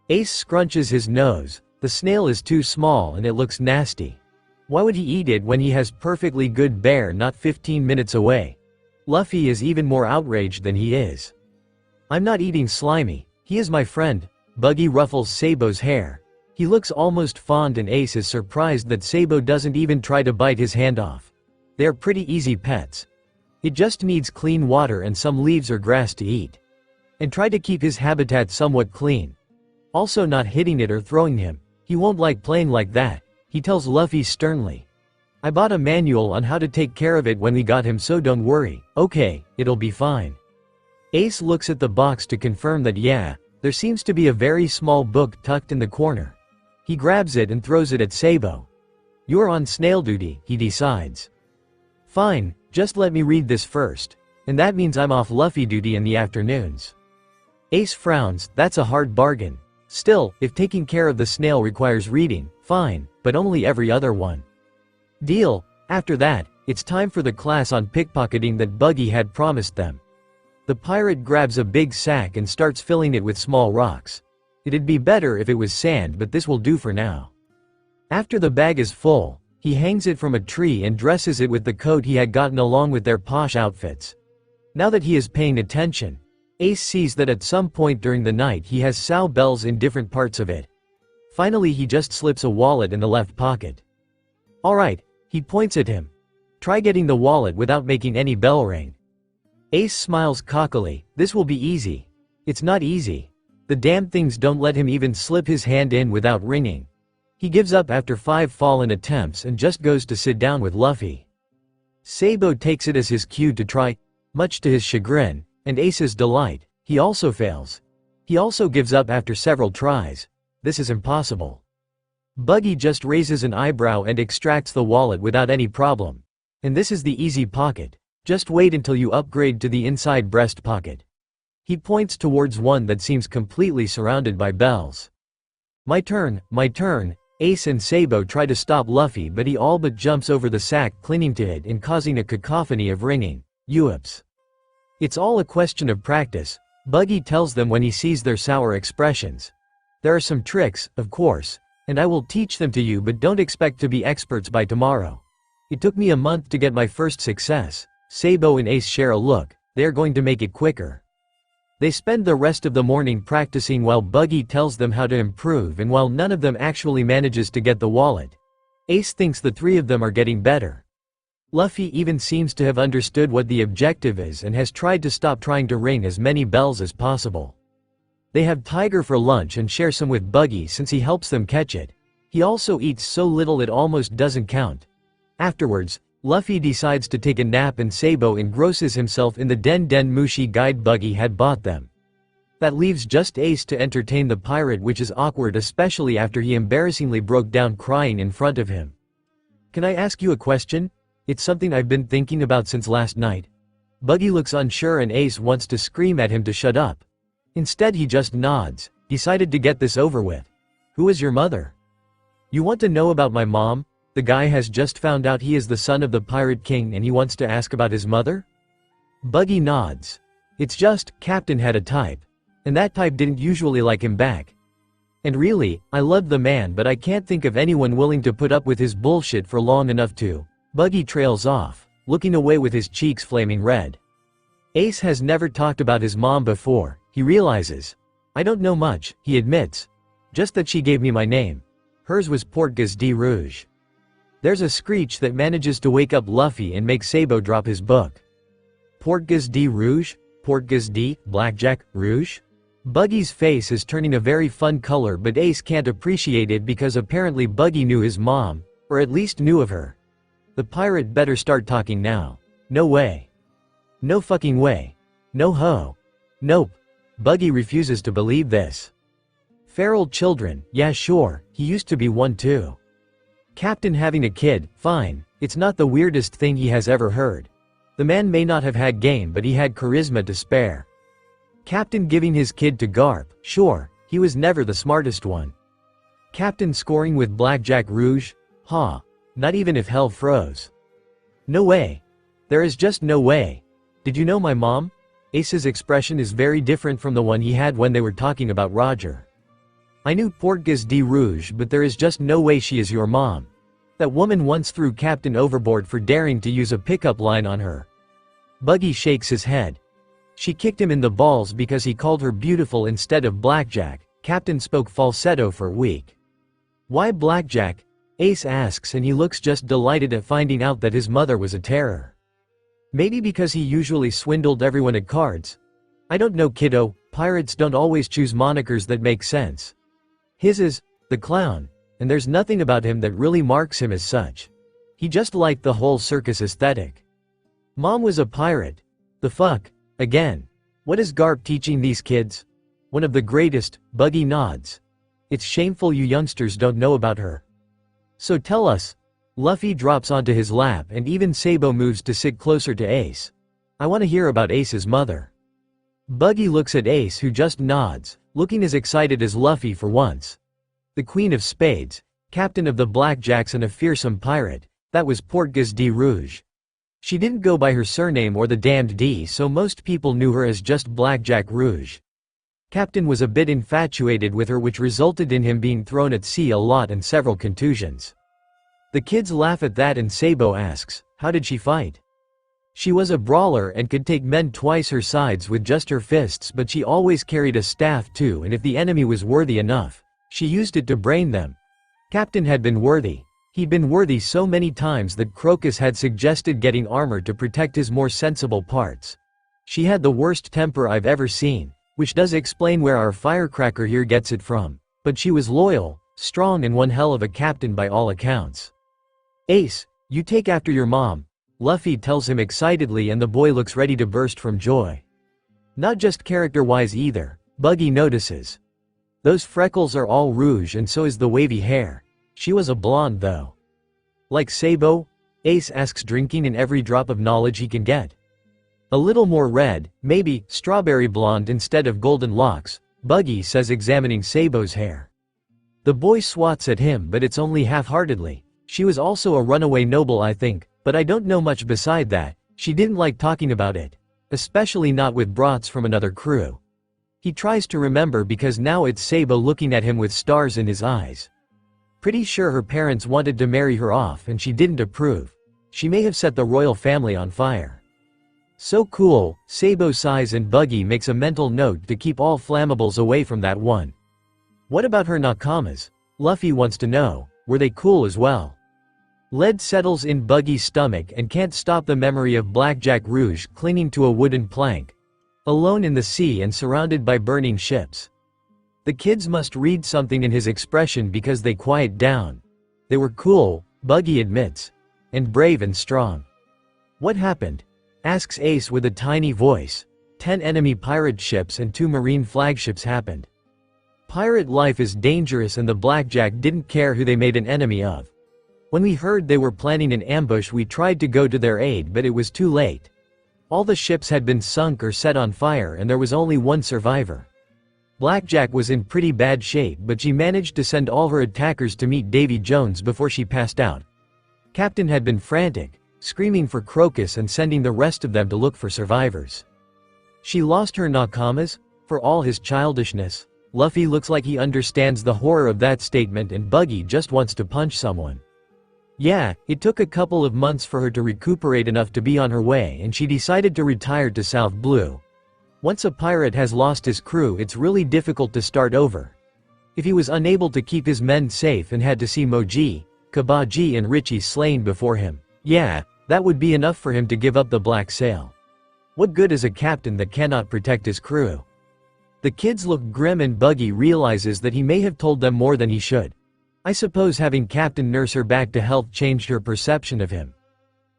C: Ace scrunches his nose. The snail is too small and it looks nasty. Why would he eat it when he has perfectly good bear not 15 minutes away? Luffy is even more outraged than he is. I'm not eating Slimy, he is my friend. Buggy ruffles Sabo's hair. He looks almost fond, and Ace is surprised that Sabo doesn't even try to bite his hand off. They're pretty easy pets. It just needs clean water and some leaves or grass to eat. And try to keep his habitat somewhat clean. Also not hitting it or throwing him. He won't like playing like that, he tells Luffy sternly. I bought a manual on how to take care of it when we got him, so don't worry, okay, it'll be fine. Ace looks at the box to confirm that yeah, there seems to be a very small book tucked in the corner. He grabs it and throws it at Sabo. You're on snail duty, he decides. Fine, just let me read this first. And that means I'm off Luffy duty in the afternoons. Ace frowns, that's a hard bargain. Still, if taking care of the snail requires reading, fine, but only every other one. Deal. After that, it's time for the class on pickpocketing that Buggy had promised them. The pirate grabs a big sack and starts filling it with small rocks. It'd be better if it was sand, but this will do for now. After the bag is full, he hangs it from a tree and dresses it with the coat he had gotten along with their posh outfits. Now that he is paying attention, Ace sees that at some point during the night he has sow bells in different parts of it. Finally he just slips a wallet in the left pocket. Alright, he points at him. Try getting the wallet without making any bell ring. Ace smiles cockily. This will be easy. It's not easy. The damn things don't let him even slip his hand in without ringing. He gives up after 5 fallen attempts and just goes to sit down with Luffy. Sabo takes it as his cue to try, much to his chagrin, and Ace's delight, he also fails. He also gives up after several tries. This is impossible. Buggy just raises an eyebrow and extracts the wallet without any problem. And this is the easy pocket. Just wait until you upgrade to the inside breast pocket. He points towards one that seems completely surrounded by bells. My turn, my turn. Ace and Sabo try to stop Luffy, but he all but jumps over the sack clinging to it and causing a cacophony of ringing "Ups." It's all a question of practice, Buggy tells them when he sees their sour expressions. There are some tricks, of course, and I will teach them to you, but don't expect to be experts by tomorrow. It took me a month to get my first success. Sabo and Ace share a look. They are going to make it quicker. They spend the rest of the morning practicing while Buggy tells them how to improve, and while none of them actually manages to get the wallet. Ace thinks the 3 of them are getting better. Luffy even seems to have understood what the objective is and has tried to stop trying to ring as many bells as possible. They have tiger for lunch and share some with Buggy since he helps them catch it. He also eats so little it almost doesn't count. Afterwards, Luffy decides to take a nap and Sabo engrosses himself in the Den Den Mushi guide Buggy had bought them. That leaves just Ace to entertain the pirate, which is awkward, especially after he embarrassingly broke down crying in front of him. Can I ask you a question? It's something I've been thinking about since last night. Buggy looks unsure and Ace wants to scream at him to shut up. Instead he just nods, decided to get this over with. Who is your mother? You want to know about my mom? The guy has just found out he is the son of the Pirate King and he wants to ask about his mother? Buggy nods. It's just, Captain had a type. And that type didn't usually like him back. And really, I loved the man, but I can't think of anyone willing to put up with his bullshit for long enough to. Buggy trails off, looking away with his cheeks flaming red. Ace has never talked about his mom before, he realizes. I don't know much, he admits. Just that she gave me my name. Hers was Portgas de Rouge. There's a screech that manages to wake up Luffy and make Sabo drop his book. Portgas de Rouge? Portgas de Blackjack Rouge? Buggy's face is turning a very fun color, but Ace can't appreciate it because apparently Buggy knew his mom, or at least knew of her. The pirate better start talking now. No way. No fucking way. No ho. Nope. Buggy refuses to believe this. Feral children, yeah sure, he used to be one too. Captain having a kid, fine, it's not the weirdest thing he has ever heard. The man may not have had game, but he had charisma to spare. Captain giving his kid to Garp, sure, he was never the smartest one. Captain scoring with Blackjack Rouge? Ha. Not even if hell froze. No way. There is just no way. Did you know my mom? Ace's expression is very different from the one he had when they were talking about Roger. I knew Portgas de Rouge, but there is just no way she is your mom. That woman once threw Captain overboard for daring to use a pickup line on her. Buggy shakes his head. She kicked him in the balls because he called her beautiful instead of Blackjack. Captain spoke falsetto for weak. Why Blackjack? Ace asks, and he looks just delighted at finding out that his mother was a terror. Maybe because he usually swindled everyone at cards. I don't know, kiddo, pirates don't always choose monikers that make sense. His is the clown, and there's nothing about him that really marks him as such. He just liked the whole circus aesthetic. Mom was a pirate. The fuck? Again. What is Garp teaching these kids? One of the greatest. Buggy nods. It's shameful you youngsters don't know about her. So tell us. Luffy drops onto his lap and even Sabo moves to sit closer to Ace. I want to hear about Ace's mother. Buggy looks at Ace, who just nods, looking as excited as Luffy for once. The Queen of Spades, captain of the Blackjacks and a fearsome pirate, that was Portgas de Rouge. She didn't go by her surname or the damned D, so most people knew her as just Blackjack Rouge. Captain was a bit infatuated with her, which resulted in him being thrown at sea a lot and several contusions. The kids laugh at that and Sabo asks, how did she fight? She was a brawler and could take men twice her size with just her fists, but she always carried a staff too, and if the enemy was worthy enough, she used it to brain them. Captain had been worthy. He'd been worthy so many times that Crocus had suggested getting armor to protect his more sensible parts. She had the worst temper I've ever seen, which does explain where our firecracker here gets it from, but she was loyal, strong and one hell of a captain by all accounts. Ace, you take after your mom, Luffy tells him excitedly, and the boy looks ready to burst from joy. Not just character-wise either, Buggy notices. Those freckles are all rouge and so is the wavy hair. She was a blonde though. Like Sabo? Ace asks, drinking in every drop of knowledge he can get. A little more red, maybe strawberry blonde instead of golden locks, Buggy says, examining Sabo's hair. The boy swats at him, but it's only half-heartedly. She was also a runaway noble, I think, but I don't know much beside that. She didn't like talking about it. Especially not with brats from another crew. He tries to remember because now it's Sabo looking at him with stars in his eyes. Pretty sure her parents wanted to marry her off and she didn't approve. She may have set the royal family on fire. So cool, Sabo sighs, and Buggy makes a mental note to keep all flammables away from that one. What about her nakamas? Luffy wants to know, were they cool as well? Lead settles in Buggy's stomach and can't stop the memory of Blackjack Rouge clinging to a wooden plank. Alone in the sea and surrounded by burning ships. The kids must read something in his expression because they quiet down. They were cool, Buggy admits. And brave and strong. What happened? Asks Ace with a tiny voice. 10 enemy pirate ships and 2 marine flagships happened. Pirate life is dangerous and the Blackjack didn't care who they made an enemy of. When we heard they were planning an ambush, we tried to go to their aid, but it was too late. All the ships had been sunk or set on fire and there was only one survivor. Blackjack was in pretty bad shape, but she managed to send all her attackers to meet Davy Jones before she passed out. Captain had been frantic, screaming for Crocus and sending the rest of them to look for survivors. She lost her nakamas? For all his childishness, Luffy looks like he understands the horror of that statement, and Buggy just wants to punch someone. Yeah, it took a couple of months for her to recuperate enough to be on her way, and she decided to retire to South Blue. Once a pirate has lost his crew, it's really difficult to start over. If he was unable to keep his men safe and had to see Moji, Kabaji and Richie slain before him, yeah, that would be enough for him to give up the black sail. What good is a captain that cannot protect his crew? The kids look grim and Buggy realizes that he may have told them more than he should. I suppose having Captain nurse her back to health changed her perception of him.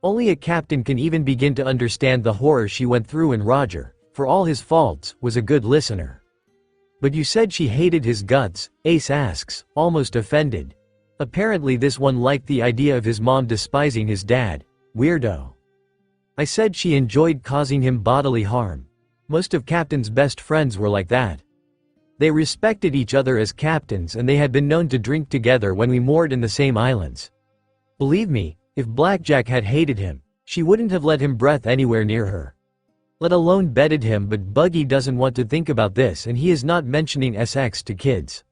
C: Only a captain can even begin to understand the horror she went through, and Roger, for all his faults, was a good listener. But you said she hated his guts, Ace asks, almost offended. Apparently this one liked the idea of his mom despising his dad. Weirdo. I said she enjoyed causing him bodily harm. Most of Captain's best friends were like that. They respected each other as captains and they had been known to drink together when we moored in the same islands. Believe me, if Blackjack had hated him, she wouldn't have let him breath anywhere near her. Let alone bedded him, but Buggy doesn't want to think about this and he is not mentioning SX to kids.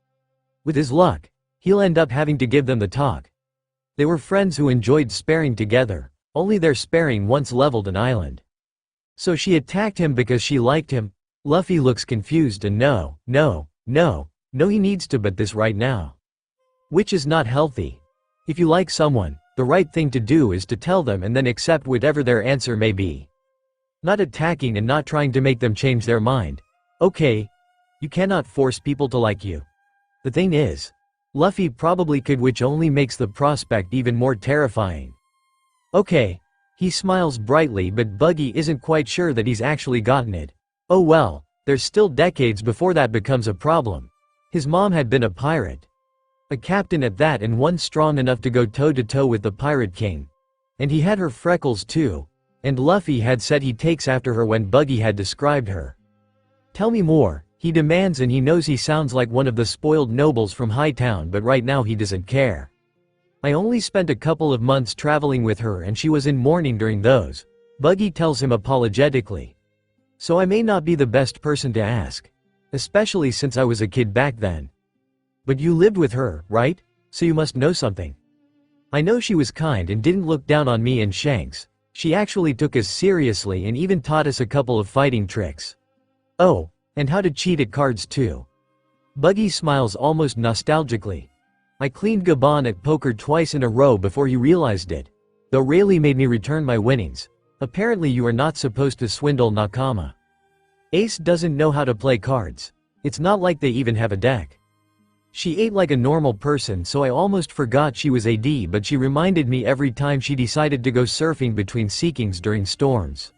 C: With his luck, he'll end up having to give them the talk. They were friends who enjoyed sparring together, only their sparring once leveled an island. So she attacked him because she liked him? Luffy looks confused and no, he needs to, but this right now. Which is not healthy. If you like someone, the right thing to do is to tell them and then accept whatever their answer may be. Not attacking and not trying to make them change their mind. Okay. You cannot force people to like you. The thing is, Luffy probably could, which only makes the prospect even more terrifying. Okay. He smiles brightly, but Buggy isn't quite sure that he's actually gotten it. Oh well, there's still decades before that becomes a problem. His mom had been a pirate. A captain at that, and one strong enough to go toe-to-toe with the Pirate King. And he had her freckles too. And Luffy had said he takes after her when Buggy had described her. Tell me more, he demands, and he knows he sounds like one of the spoiled nobles from Hightown, but right now he doesn't care. I only spent a couple of months traveling with her and she was in mourning during those. Buggy tells him apologetically. So I may not be the best person to ask. Especially since I was a kid back then. But you lived with her, right? So you must know something. I know she was kind and didn't look down on me and Shanks. She actually took us seriously and even taught us a couple of fighting tricks. Oh, and how to cheat at cards too. Buggy smiles almost nostalgically. I cleaned Gabon at poker twice in a row before you realized it. Though Rayleigh made me return my winnings. Apparently you are not supposed to swindle Nakama. Ace doesn't know how to play cards. It's not like they even have a deck. She ate like a normal person, so I almost forgot she was AD, but she reminded me every time she decided to go surfing between Seekings during storms.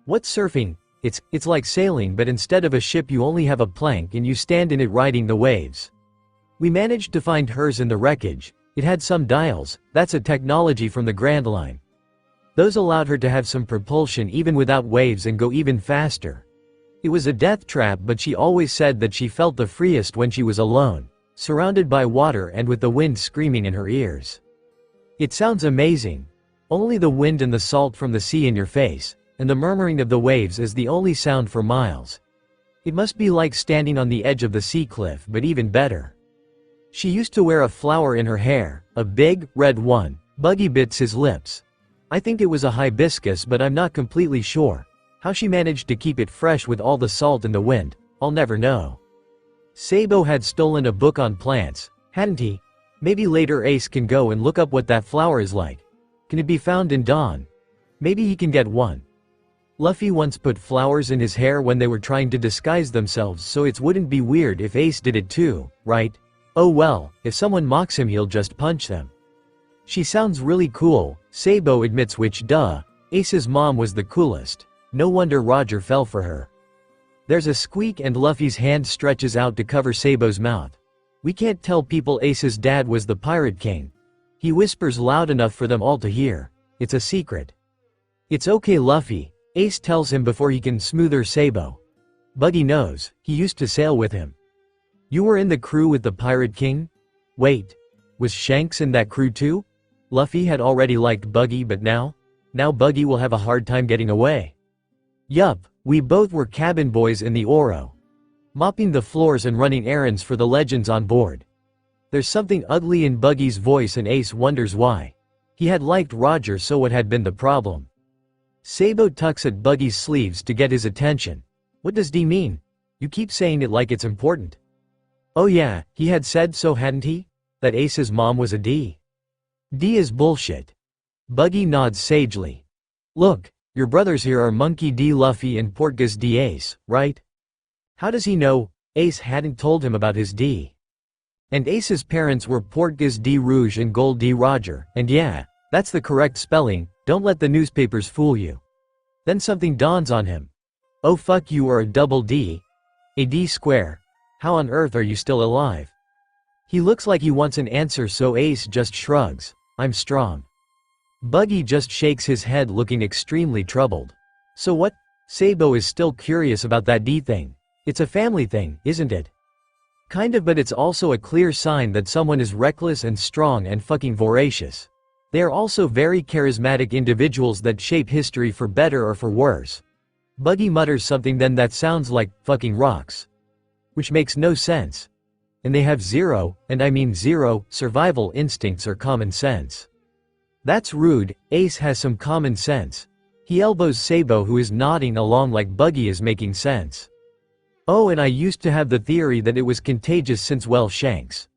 C: What's surfing? It's like sailing, but instead of a ship you only have a plank and you stand in it riding the waves. We managed to find hers in the wreckage. It had some dials, that's a technology from the Grand Line. Those allowed her to have some propulsion even without waves and go even faster. It was a death trap, but she always said that she felt the freest when she was alone, surrounded by water and with the wind screaming in her ears. It sounds amazing. Only the wind and the salt from the sea in your face, and the murmuring of the waves is the only sound for miles. It must be like standing on the edge of the sea cliff, but even better. She used to wear a flower in her hair, a big, red one. Buggy bits his lips. I think it was a hibiscus, but I'm not completely sure. How she managed to keep it fresh with all the salt and the wind, I'll never know. Sabo had stolen a book on plants, hadn't he? Maybe later Ace can go and look up what that flower is like. Can it be found in Dawn? Maybe he can get one. Luffy once put flowers in his hair when they were trying to disguise themselves, so it wouldn't be weird if Ace did it too, right? Oh well, if someone mocks him he'll just punch them. She sounds really cool, Sabo admits, which duh. Ace's mom was the coolest. No wonder Roger fell for her. There's a squeak and Luffy's hand stretches out to cover Sabo's mouth. We can't tell people Ace's dad was the Pirate King. He whispers loud enough for them all to hear. It's a secret. It's okay Luffy, Ace tells him before he can smother Sabo. Buggy knows, he used to sail with him. You were in the crew with the Pirate King? Wait. Was Shanks in that crew too? Luffy had already liked Buggy, but now Buggy will have a hard time getting away. Yup, we both were cabin boys in the Oro. Mopping the floors and running errands for the legends on board. There's something ugly in Buggy's voice and Ace wonders why. He had liked Roger, so what had been the problem? Sabo tucks at Buggy's sleeves to get his attention. What does D mean? You keep saying it like it's important. Oh yeah, he had said so, hadn't he? That Ace's mom was a D. D is bullshit. Buggy nods sagely. Look, your brothers here are Monkey D. Luffy and Portgas D. Ace, right? How does he know? Ace hadn't told him about his D. And Ace's parents were Portgas D. Rouge and Gold D. Roger, and yeah, that's the correct spelling, don't let the newspapers fool you. Then something dawns on him. Oh fuck, you are a double D? A D square? How on earth are you still alive? He looks like he wants an answer, so Ace just shrugs. I'm strong. Buggy just shakes his head, looking extremely troubled. So what? Sabo is still curious about that D thing. It's a family thing, isn't it? Kind of, but it's also a clear sign that someone is reckless and strong and fucking voracious. They are also very charismatic individuals that shape history for better or for worse. Buggy mutters something then that sounds like fucking rocks. Which makes no sense. And they have zero, and I mean zero, survival instincts or common sense. That's rude. Ace has some common sense. He elbows Sabo, who is nodding along like Buggy is making sense. Oh, and I used to have the theory that it was contagious since, well, Shanks.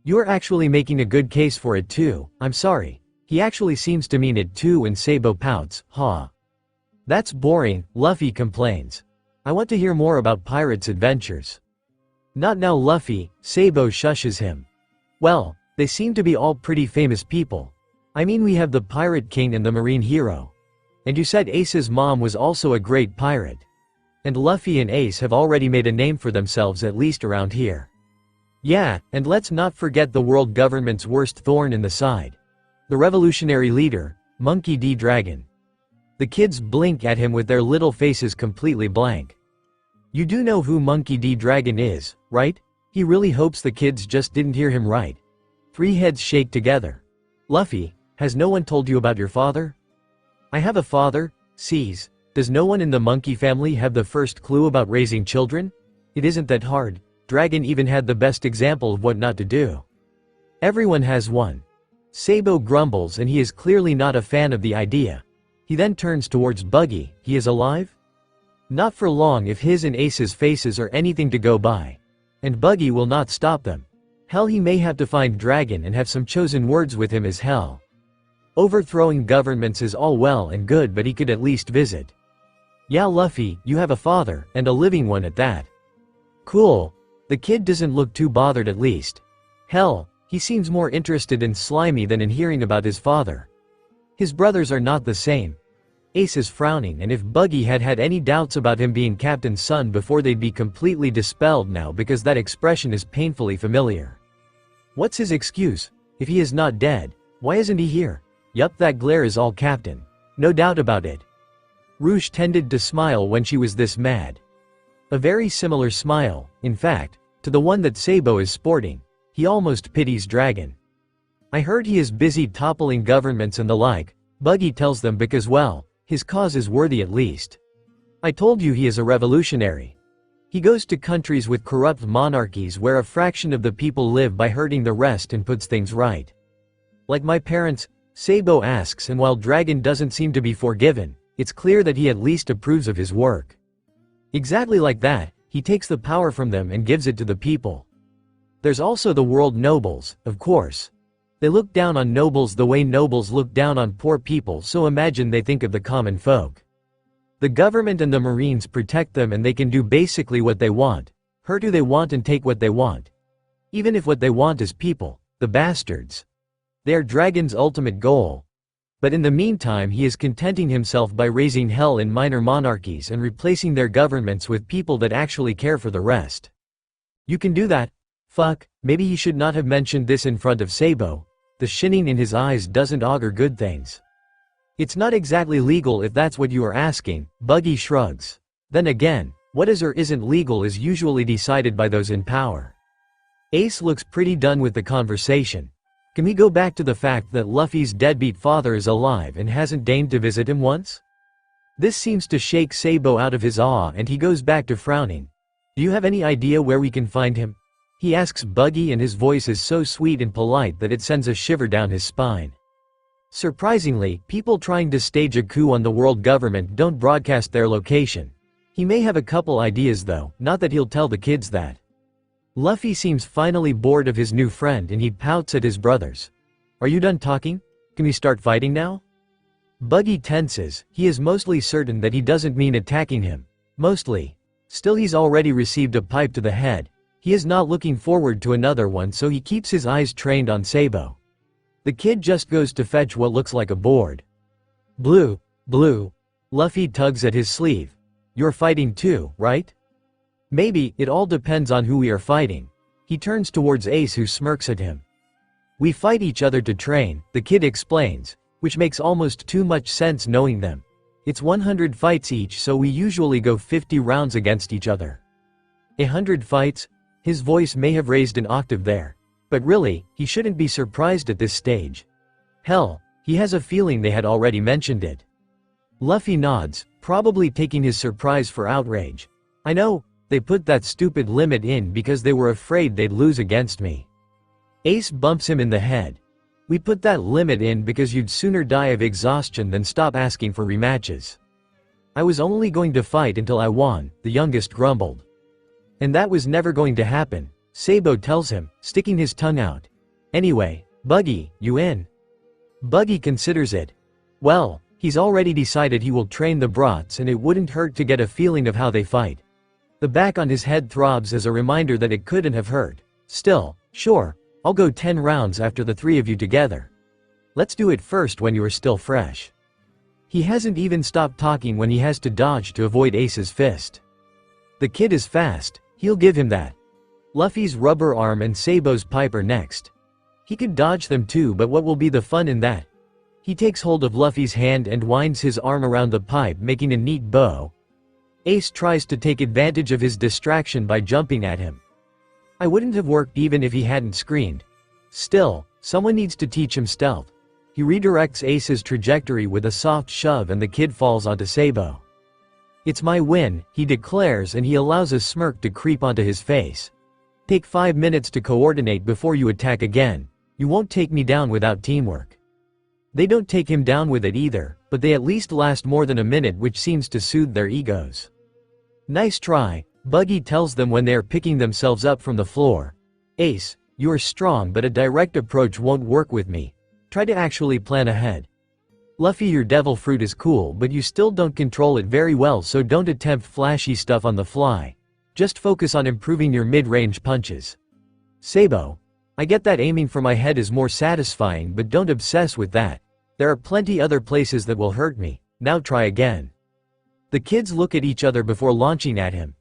C: You're actually making a good case for it too. I'm sorry. He actually seems to mean it too, and Sabo pouts, huh. That's boring, Luffy complains. I want to hear more about pirates' adventures. Not now, Luffy, Sabo shushes him. Well, they seem to be all pretty famous people. I mean, we have the Pirate King and the Marine Hero. And you said Ace's mom was also a great pirate. And Luffy and Ace have already made a name for themselves, at least around here. Yeah, and let's not forget the world government's worst thorn in the side. The revolutionary leader, Monkey D. Dragon. The kids blink at him with their little faces completely blank. You do know who Monkey D. Dragon is, right? He really hopes the kids just didn't hear him right. Three heads shake together. Luffy, has no one told you about your father? I have a father, C's. Does no one in the monkey family have the first clue about raising children? It isn't that hard. Dragon even had the best example of what not to do. Everyone has one. Sabo grumbles and he is clearly not a fan of the idea. He then turns towards Buggy. He is alive? Not for long if his and Ace's faces are anything to go by. And Buggy will not stop them. Hell, he may have to find Dragon and have some chosen words with him as hell. Overthrowing governments is all well and good, but he could at least visit. Yeah, Luffy, you have a father, and a living one at that. Cool. The kid doesn't look too bothered at least. Hell, he seems more interested in Slimy than in hearing about his father. His brothers are not the same. Ace is frowning, and if Buggy had had any doubts about him being Captain's son before, they'd be completely dispelled now because that expression is painfully familiar. What's his excuse? If he is not dead, why isn't he here? Yup, that glare is all Captain. No doubt about it. Rouge tended to smile when she was this mad. A very similar smile, in fact, to the one that Sabo is sporting. He almost pities Dragon. I heard he is busy toppling governments and the like, Buggy tells them, because well, his cause is worthy at least. I told you he is a revolutionary. He goes to countries with corrupt monarchies where a fraction of the people live by hurting the rest and puts things right. Like my parents, Sabo asks, and while Dragon doesn't seem to be forgiven, it's clear that he at least approves of his work. Exactly like that, he takes the power from them and gives it to the people. There's also the world nobles, of course. They look down on nobles the way nobles look down on poor people, so imagine they think of the common folk. The government and the Marines protect them, and they can do basically what they want, hurt who they want and take what they want. Even if what they want is people, the bastards. They are Dragon's ultimate goal. But in the meantime, he is contenting himself by raising hell in minor monarchies and replacing their governments with people that actually care for the rest. You can do that. Fuck, maybe he should not have mentioned this in front of Sabo. The shining in his eyes doesn't augur good things. It's not exactly legal if that's what you are asking, Buggy shrugs. Then again, what is or isn't legal is usually decided by those in power. Ace looks pretty done with the conversation. Can we go back to the fact that Luffy's deadbeat father is alive and hasn't deigned to visit him once? This seems to shake Sabo out of his awe, and he goes back to frowning. Do you have any idea where we can find him? He asks Buggy, and his voice is so sweet and polite that it sends a shiver down his spine. Surprisingly, people trying to stage a coup on the world government don't broadcast their location. He may have a couple ideas though, not that he'll tell the kids that. Luffy seems finally bored of his new friend, and he pouts at his brothers. Are you done talking? Can we start fighting now? Buggy tenses. He is mostly certain that he doesn't mean attacking him. Mostly. Still, he's already received a pipe to the head. He is not looking forward to another one, so he keeps his eyes trained on Sabo. The kid just goes to fetch what looks like a board. Blue. Luffy tugs at his sleeve. You're fighting too, right? Maybe, it all depends on who we are fighting. He turns towards Ace, who smirks at him. We fight each other to train, the kid explains, which makes almost too much sense knowing them. It's 100 fights each, so we usually go 50 rounds against each other. 100 fights? His voice may have raised an octave there. But really, he shouldn't be surprised at this stage. Hell, he has a feeling they had already mentioned it. Luffy nods, probably taking his surprise for outrage. I know, they put that stupid limit in because they were afraid they'd lose against me. Ace bumps him in the head. We put that limit in because you'd sooner die of exhaustion than stop asking for rematches. I was only going to fight until I won, the youngest grumbled. And that was never going to happen, Sabo tells him, sticking his tongue out. Anyway, Buggy, you in? Buggy considers it. Well, he's already decided he will train the brats, and it wouldn't hurt to get a feeling of how they fight. The back on his head throbs as a reminder that it couldn't have hurt. Still, sure, I'll go 10 rounds after the three of you together. Let's do it first when you are still fresh. He hasn't even stopped talking when he has to dodge to avoid Ace's fist. The kid is fast, he'll give him that. Luffy's rubber arm and Sabo's pipe are next. He could dodge them too, but what will be the fun in that? He takes hold of Luffy's hand and winds his arm around the pipe, making a neat bow. Ace tries to take advantage of his distraction by jumping at him. I wouldn't have worked even if he hadn't screamed. Still, someone needs to teach him stealth. He redirects Ace's trajectory with a soft shove and the kid falls onto Sabo. It's my win, he declares, and he allows a smirk to creep onto his face. Take 5 minutes to coordinate before you attack again. You won't take me down without teamwork. They don't take him down with it either, but they at least last more than a minute, which seems to soothe their egos. Nice try, Buggy tells them when they are picking themselves up from the floor. Ace, you are strong, but a direct approach won't work with me. Try to actually plan ahead. Luffy, your devil fruit is cool, but you still don't control it very well, so don't attempt flashy stuff on the fly. Just focus on improving your mid-range punches. Sabo, I get that aiming for my head is more satisfying, but don't obsess with that. There are plenty other places that will hurt me. Now try again. The kids look at each other before launching at him.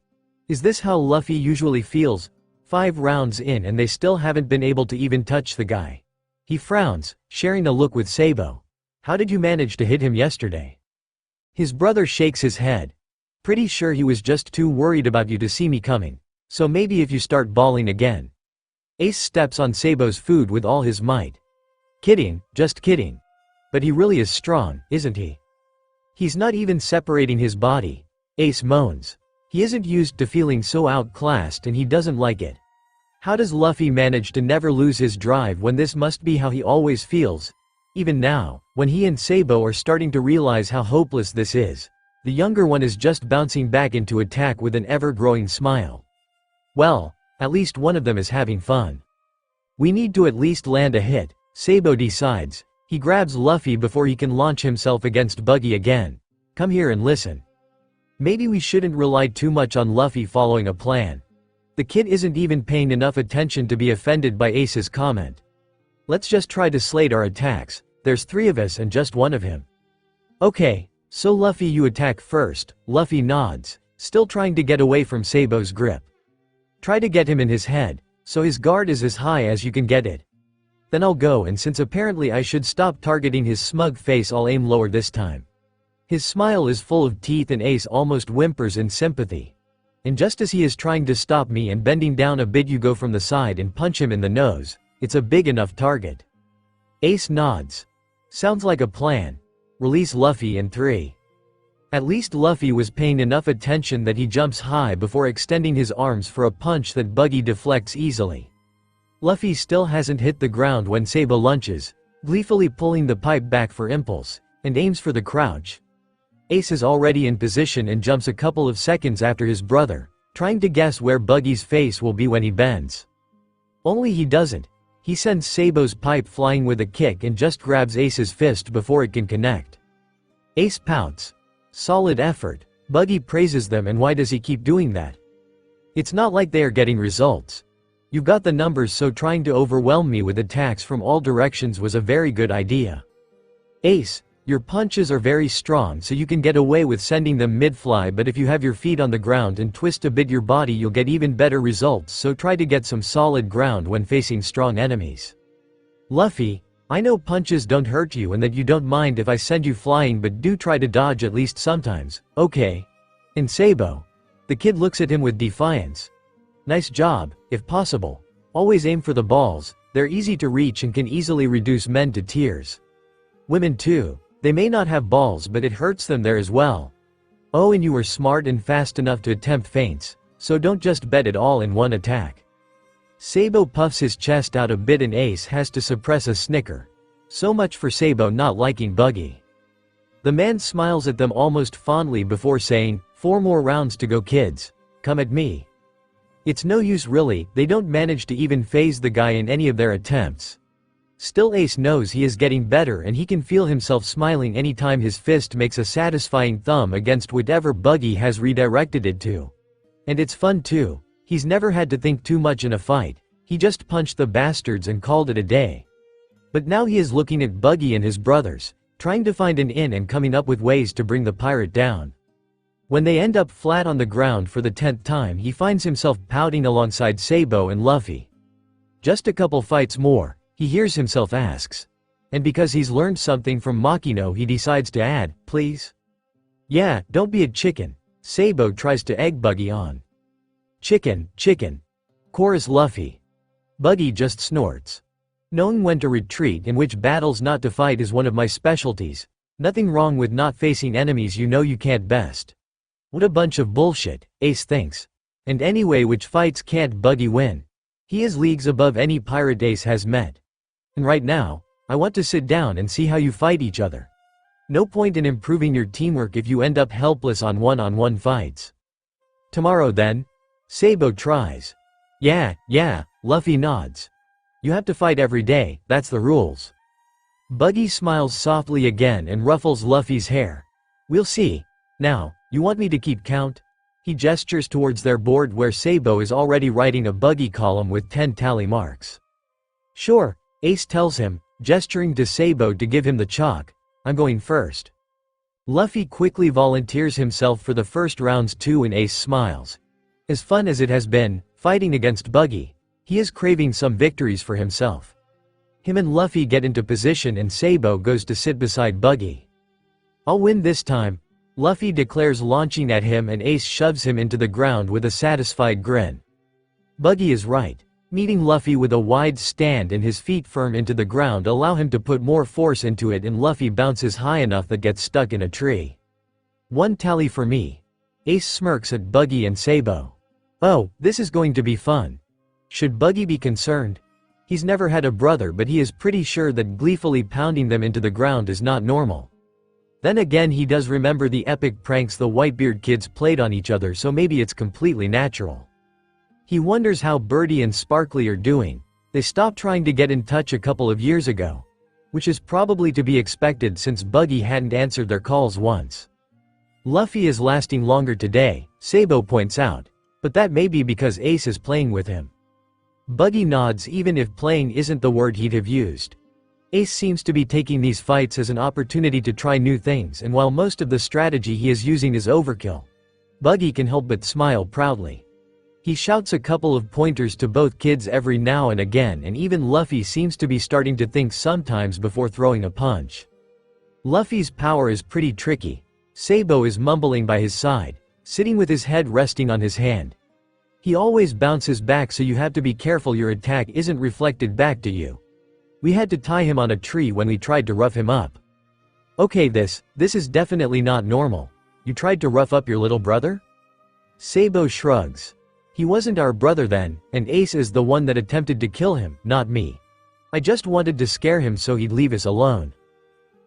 C: Is this how Luffy usually feels? 5 rounds in and they still haven't been able to even touch the guy. He frowns, sharing a look with Sabo. How did you manage to hit him yesterday? His brother shakes his head. Pretty sure he was just too worried about you to see me coming. So maybe if you start bawling again. Ace steps on Sabo's food with all his might. Kidding, just kidding. But he really is strong, isn't he? He's not even separating his body. Ace moans. He isn't used to feeling so outclassed and he doesn't like it. How does Luffy manage to never lose his drive when this must be how he always feels? Even now, when he and Sabo are starting to realize how hopeless this is, the younger one is just bouncing back into attack with an ever-growing smile. Well, at least one of them is having fun. We need to at least land a hit, Sabo decides. He grabs Luffy before he can launch himself against Buggy again. Come here and listen. Maybe we shouldn't rely too much on Luffy following a plan. The kid isn't even paying enough attention to be offended by Ace's comment. Let's just try to slate our attacks. There's 3 of us and just one of him. Okay, so Luffy, you attack first. Luffy nods, still trying to get away from Sabo's grip. Try to get him in his head, so his guard is as high as you can get it. Then I'll go, and since apparently I should stop targeting his smug face, I'll aim lower this time. His smile is full of teeth and Ace almost whimpers in sympathy. And just as he is trying to stop me and bending down a bit, you go from the side and punch him in the nose. It's a big enough target. Ace nods. Sounds like a plan. Release Luffy in 3. At least Luffy was paying enough attention that he jumps high before extending his arms for a punch that Buggy deflects easily. Luffy still hasn't hit the ground when Sabo lunges, gleefully pulling the pipe back for impulse, and aims for the crouch. Ace is already in position and jumps a couple of seconds after his brother, trying to guess where Buggy's face will be when he bends. Only he doesn't. He sends Sabo's pipe flying with a kick and just grabs Ace's fist before it can connect. Ace pouts. Solid effort. Buggy praises them, and why does he keep doing that? It's not like they are getting results. You got the numbers, so trying to overwhelm me with attacks from all directions was a very good idea. Ace, your punches are very strong, so you can get away with sending them mid-fly, but if you have your feet on the ground and twist a bit your body, you'll get even better results, so try to get some solid ground when facing strong enemies. Luffy, I know punches don't hurt you and that you don't mind if I send you flying, but do try to dodge at least sometimes, okay? And Sabo. The kid looks at him with defiance. Nice job, if possible. Always aim for the balls, they're easy to reach and can easily reduce men to tears. Women too. They may not have balls, but it hurts them there as well. Oh, and you were smart and fast enough to attempt feints, so don't just bet it all in one attack. Sabo puffs his chest out a bit and Ace has to suppress a snicker. So much for Sabo not liking Buggy. The man smiles at them almost fondly before saying, 4 more rounds to go, kids. Come at me. It's no use really, they don't manage to even phase the guy in any of their attempts. Still, Ace knows he is getting better and he can feel himself smiling anytime his fist makes a satisfying thumb against whatever Buggy has redirected it to. And it's fun too. He's never had to think too much in a fight. He just punched the bastards and called it a day. But now he is looking at Buggy and his brothers, trying to find an in and coming up with ways to bring the pirate down. When they end up flat on the ground for the 10th time, he finds himself pouting alongside Sabo and Luffy. Just a couple fights more, he hears himself asks. And because he's learned something from Makino, he decides to add, please? Yeah, don't be a chicken. Sabo tries to egg Buggy on. Chicken, chicken. Chorus Luffy. Buggy just snorts. Knowing when to retreat and which battles not to fight is one of my specialties. Nothing wrong with not facing enemies you know you can't best. What a bunch of bullshit, Ace thinks. And anyway, which fights can't Buggy win? He is leagues above any pirate Ace has met. And right now, I want to sit down and see how you fight each other. No point in improving your teamwork if you end up helpless on one-on-one fights. Tomorrow then? Sabo tries. Yeah, Luffy nods. You have to fight every day, that's the rules. Buggy smiles softly again and ruffles Luffy's hair. We'll see. Now, you want me to keep count? He gestures towards their board where Sabo is already writing a Buggy column with 10 tally marks. Sure, Ace tells him, gesturing to Sabo to give him the chalk. I'm going first. Luffy quickly volunteers himself for the first rounds too, and Ace smiles. As fun as it has been, fighting against Buggy, he is craving some victories for himself. Him and Luffy get into position and Sabo goes to sit beside Buggy. I'll win this time, Luffy declares, launching at him, and Ace shoves him into the ground with a satisfied grin. Buggy is right. Meeting Luffy with a wide stand and his feet firm into the ground allow him to put more force into it, and Luffy bounces high enough that gets stuck in a tree. 1 tally for me. Ace smirks at Buggy and Sabo. Oh, this is going to be fun. Should Buggy be concerned? He's never had a brother, but he is pretty sure that gleefully pounding them into the ground is not normal. Then again, he does remember the epic pranks the Whitebeard kids played on each other, so maybe it's completely natural. He wonders how Birdie and Sparkly are doing. They stopped trying to get in touch a couple of years ago. Which is probably to be expected since Buggy hadn't answered their calls once. Luffy is lasting longer today, Sabo points out. But that may be because Ace is playing with him. Buggy nods, even if playing isn't the word he'd have used. Ace seems to be taking these fights as an opportunity to try new things, and while most of the strategy he is using is overkill, Buggy can help but smile proudly. He shouts a couple of pointers to both kids every now and again, and even Luffy seems to be starting to think sometimes before throwing a punch. Luffy's power is pretty tricky. Sabo is mumbling by his side, sitting with his head resting on his hand. He always bounces back, so you have to be careful your attack isn't reflected back to you. We had to tie him on a tree when we tried to rough him up. Okay, this is definitely not normal. You tried to rough up your little brother? Sabo shrugs. He wasn't our brother then, and Ace is the one that attempted to kill him, not me. I just wanted to scare him so he'd leave us alone.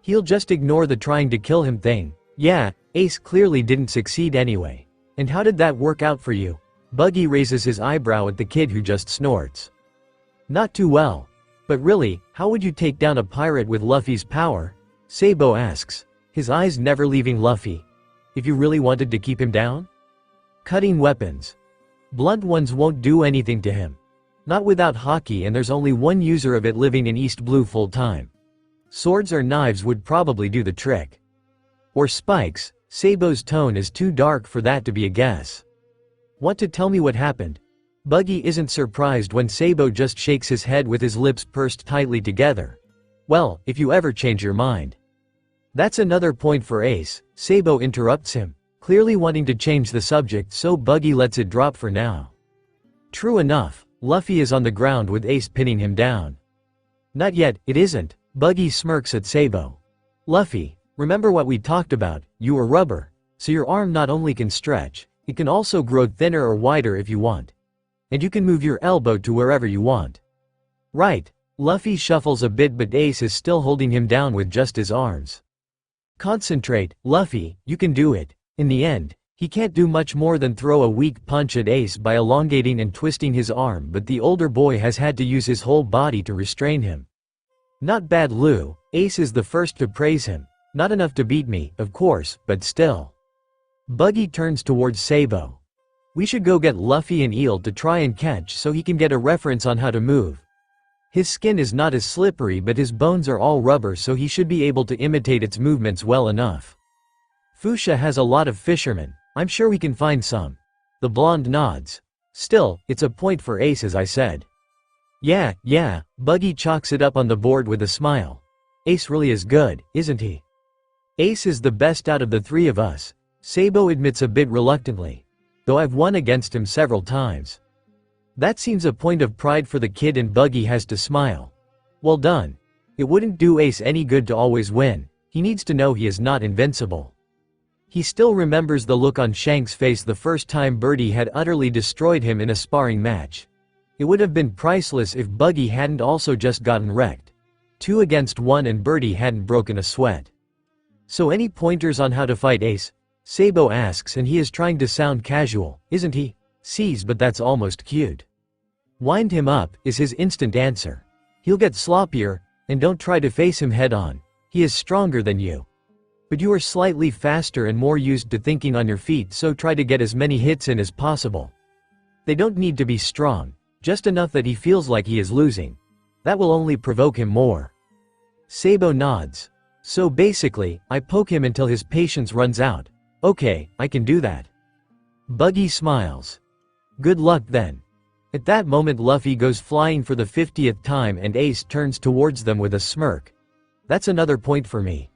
C: He'll just ignore the trying to kill him thing. Yeah, Ace clearly didn't succeed anyway. And how did that work out for you? Buggy raises his eyebrow at the kid who just snorts. Not too well. But really, how would you take down a pirate with Luffy's power? Sabo asks, his eyes never leaving Luffy. If you really wanted to keep him down? Cutting weapons. Blunt ones won't do anything to him. Not without hockey, and there's only one user of it living in East Blue full time. Swords or knives would probably do the trick. Or spikes. Sabo's tone is too dark for that to be a guess. Want to tell me what happened? Buggy isn't surprised when Sabo just shakes his head with his lips pursed tightly together. Well, if you ever change your mind. That's another point for Ace, Sabo interrupts him, clearly wanting to change the subject, so Buggy lets it drop for now. True enough, Luffy is on the ground with Ace pinning him down. Not yet, it isn't. Buggy smirks at Sabo. Luffy, remember what we talked about, you are rubber, so your arm not only can stretch, it can also grow thinner or wider if you want. And you can move your elbow to wherever you want. Right. Luffy shuffles a bit, but Ace is still holding him down with just his arms. Concentrate, Luffy, you can do it. In the end, he can't do much more than throw a weak punch at Ace by elongating and twisting his arm, but the older boy has had to use his whole body to restrain him. Not bad, Lou. Ace is the first to praise him. Not enough to beat me, of course, but still. Buggy turns towards Sabo. We should go get Luffy and Eel to try and catch so he can get a reference on how to move. His skin is not as slippery, but his bones are all rubber, so he should be able to imitate its movements well enough. Fuchsia has a lot of fishermen. I'm sure we can find some. The blonde nods. Still, it's a point for Ace, as I said. Yeah, Buggy chalks it up on the board with a smile. Ace really is good, isn't he? Ace is the best out of the three of us. Sabo admits a bit reluctantly. Though I've won against him several times. That seems a point of pride for the kid, and Buggy has to smile. Well done. It wouldn't do Ace any good to always win. He needs to know he is not invincible. He still remembers the look on Shanks' face the first time Birdie had utterly destroyed him in a sparring match. It would have been priceless if Buggy hadn't also just gotten wrecked. 2 against 1 and Birdie hadn't broken a sweat. So any pointers on how to fight Ace? Sabo asks, and he is trying to sound casual, isn't he? Sees, but that's almost cute. Wind him up, is his instant answer. He'll get sloppier, and don't try to face him head on. He is stronger than you. But you are slightly faster and more used to thinking on your feet, so try to get as many hits in as possible. They don't need to be strong, just enough that he feels like he is losing. That will only provoke him more. Sabo nods. So basically, I poke him until his patience runs out. Okay, I can do that. Buggy smiles. Good luck then. At that moment Luffy goes flying for the 50th time and Ace turns towards them with a smirk. That's another point for me.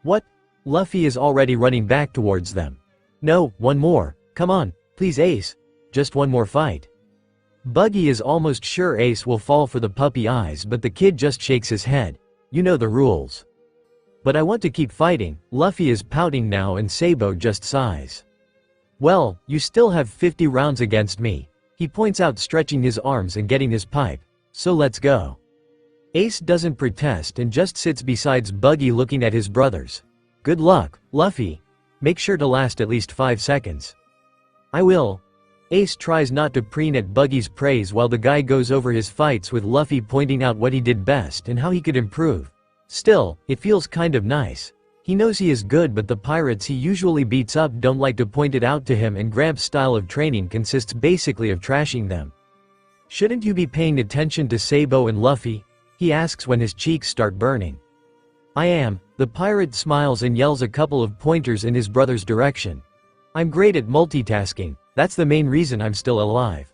C: What? Luffy is already running back towards them. No, one more. Come on, please Ace. Just one more fight. Buggy is almost sure Ace will fall for the puppy eyes, but the kid just shakes his head. You know the rules. But I want to keep fighting. Luffy is pouting now and Sabo just sighs. Well, you still have 50 rounds against me. He points out, stretching his arms and getting his pipe. So let's go. Ace doesn't protest and just sits beside Buggy looking at his brothers. Good luck, Luffy. Make sure to last at least 5 seconds. I will. Ace tries not to preen at Buggy's praise while the guy goes over his fights with Luffy, pointing out what he did best and how he could improve. Still, it feels kind of nice. He knows he is good, but the pirates he usually beats up don't like to point it out to him, and Gramps' style of training consists basically of trashing them. Shouldn't you be paying attention to Sabo and Luffy? He asks when his cheeks start burning. I am. The pirate smiles and yells a couple of pointers in his brother's direction. I'm great at multitasking. That's the main reason I'm still alive.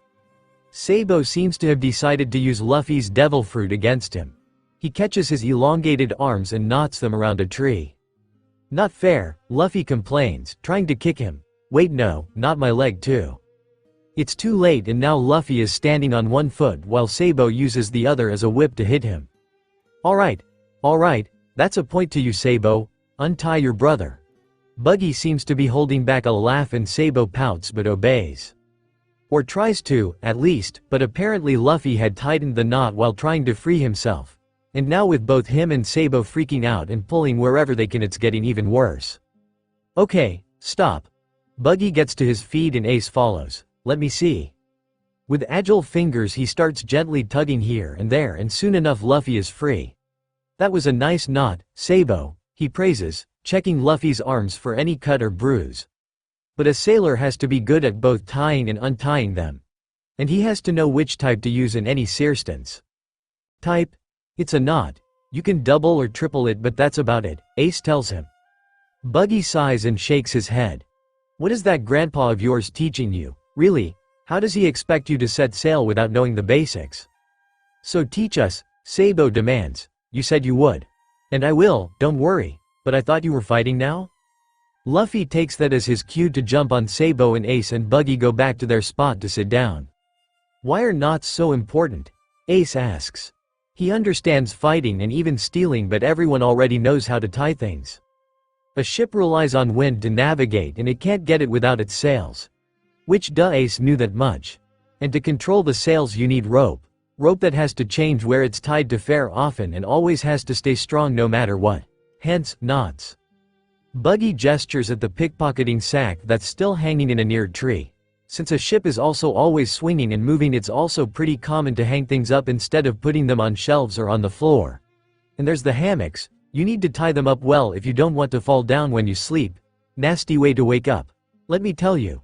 C: Sabo seems to have decided to use Luffy's devil fruit against him. He catches his elongated arms and knots them around a tree. Not fair, Luffy complains, trying to kick him. Wait, no, not my leg too. It's too late, and now Luffy is standing on one foot while Sabo uses the other as a whip to hit him. Alright, that's a point to you, Sabo. Untie your brother. Buggy seems to be holding back a laugh and Sabo pouts but obeys. Or tries to, at least, but apparently Luffy had tightened the knot while trying to free himself. And now with both him and Sabo freaking out and pulling wherever they can, it's getting even worse. Okay, stop. Buggy gets to his feet and Ace follows. Let me see. With agile fingers he starts gently tugging here and there, and soon enough Luffy is free. That was a nice knot, Sabo, he praises, checking Luffy's arms for any cut or bruise. But a sailor has to be good at both tying and untying them. And he has to know which type to use in any circumstance. Type? It's a knot. You can double or triple it, but that's about it, Ace tells him. Buggy sighs and shakes his head. What is that grandpa of yours teaching you? Really? How does he expect you to set sail without knowing the basics? So teach us, Sabo demands. You said you would. And I will, don't worry. But I thought you were fighting now? Luffy takes that as his cue to jump on Sabo, and Ace and Buggy go back to their spot to sit down. Why are knots so important? Ace asks. He understands fighting and even stealing, but everyone already knows how to tie things. A ship relies on wind to navigate, and it can't get it without its sails. Which Ace knew that much. And to control the sails you need rope. Rope that has to change where it's tied to fare often and always has to stay strong no matter what. Hence, knots. Buggy gestures at the pickpocketing sack that's still hanging in a near tree. Since a ship is also always swinging and moving, it's also pretty common to hang things up instead of putting them on shelves or on the floor. And there's the hammocks. You need to tie them up well if you don't want to fall down when you sleep. Nasty way to wake up. Let me tell you.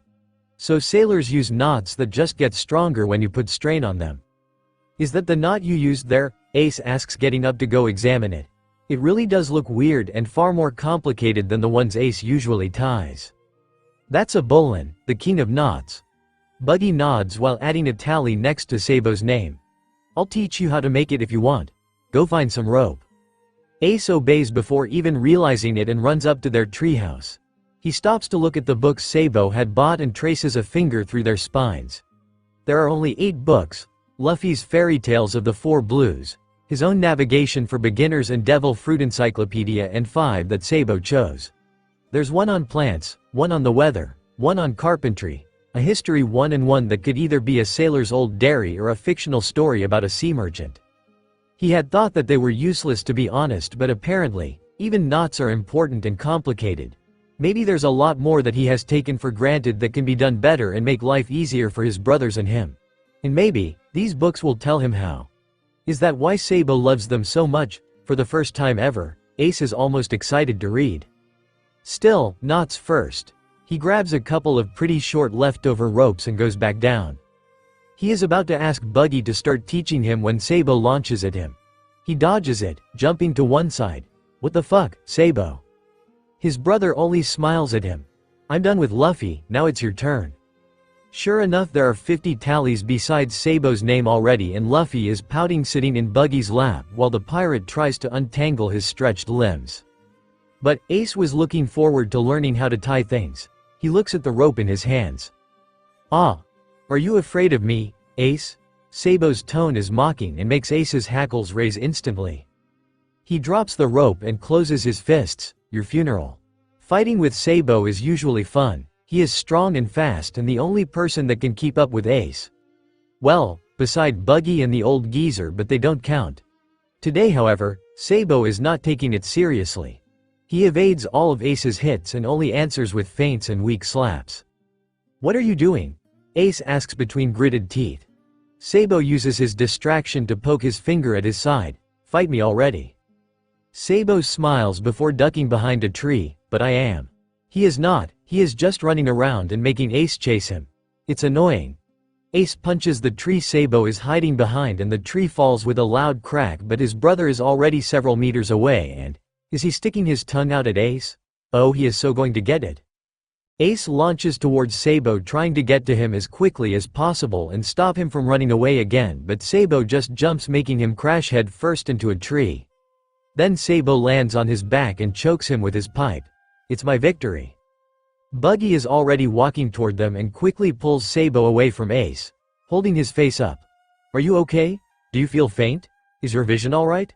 C: So sailors use knots that just get stronger when you put strain on them. Is that the knot you used there? Ace asks, getting up to go examine it. It really does look weird and far more complicated than the ones Ace usually ties. That's a bowline, the king of knots. Buggy nods while adding a tally next to Sabo's name. I'll teach you how to make it if you want. Go find some rope. Ace obeys before even realizing it and runs up to their treehouse. He stops to look at the books Sabo had bought and traces a finger through their spines. There are only 8 books: Luffy's Fairy Tales of the Four Blues, his own Navigation for Beginners and Devil Fruit Encyclopedia, and 5 that Sabo chose. There's one on plants, one on the weather, one on carpentry, a history one, and one that could either be a sailor's old diary or a fictional story about a sea merchant. He had thought that they were useless, to be honest, but apparently, even knots are important and complicated. Maybe there's a lot more that he has taken for granted that can be done better and make life easier for his brothers and him. And maybe, these books will tell him how. Is that why Sabo loves them so much? For the first time ever, Ace is almost excited to read. Still, knots first. He grabs a couple of pretty short leftover ropes and goes back down. He is about to ask Buggy to start teaching him when Sabo launches at him. He dodges it, jumping to one side. What the fuck, Sabo? His brother only smiles at him. I'm done with Luffy, now it's your turn. Sure enough, there are 50 tallies besides Sabo's name already, and Luffy is pouting, sitting in Buggy's lap while the pirate tries to untangle his stretched limbs. But Ace was looking forward to learning how to tie things. He looks at the rope in his hands. Ah. Are you afraid of me, Ace? Sabo's tone is mocking and makes Ace's hackles raise instantly. He drops the rope and closes his fists. Your funeral. Fighting with Sabo is usually fun. He is strong and fast and the only person that can keep up with Ace. Well, beside Buggy and the old geezer, but they don't count. Today, however, Sabo is not taking it seriously. He evades all of Ace's hits and only answers with feints and weak slaps. What are you doing? Ace asks between gritted teeth. Sabo uses his distraction to poke his finger at his side. Fight me already. Sabo smiles before ducking behind a tree, but I am. He is not, he is just running around and making Ace chase him. It's annoying. Ace punches the tree Sabo is hiding behind and the tree falls with a loud crack, but his brother is already several meters away and, is he sticking his tongue out at Ace? Oh, he is so going to get it. Ace launches towards Sabo, trying to get to him as quickly as possible and stop him from running away again, but Sabo just jumps, making him crash head first into a tree. Then Sabo lands on his back and chokes him with his pipe. It's my victory. Buggy is already walking toward them and quickly pulls Sabo away from Ace, holding his face up. Are you okay? Do you feel faint? Is your vision alright?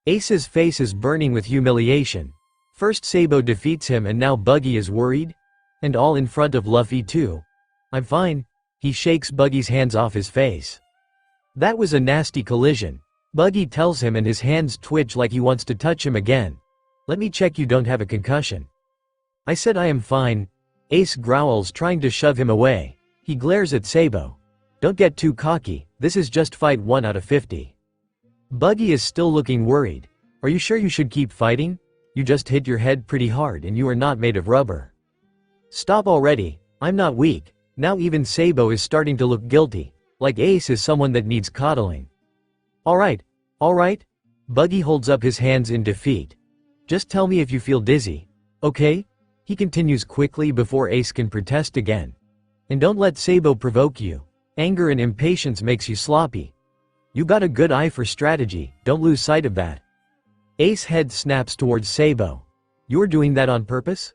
C: Ace's face is burning with humiliation. First Sabo defeats him and now Buggy is worried? And all in front of Luffy too. I'm fine. He shakes Buggy's hands off his face. That was a nasty collision. Buggy tells him and his hands twitch like he wants to touch him again. Let me check you don't have a concussion. I said I am fine. Ace growls, trying to shove him away. He glares at Sabo. Don't get too cocky, this is just fight 1 out of 50. Buggy is still looking worried. Are you sure you should keep fighting? You just hit your head pretty hard and you are not made of rubber. Stop already, I'm not weak. Now even Sabo is starting to look guilty, like Ace is someone that needs coddling. Alright. Buggy holds up his hands in defeat. Just tell me if you feel dizzy. Okay? He continues quickly before Ace can protest again. And don't let Sabo provoke you. Anger and impatience makes you sloppy. You got a good eye for strategy, don't lose sight of that. Ace head snaps towards Sabo. You're doing that on purpose?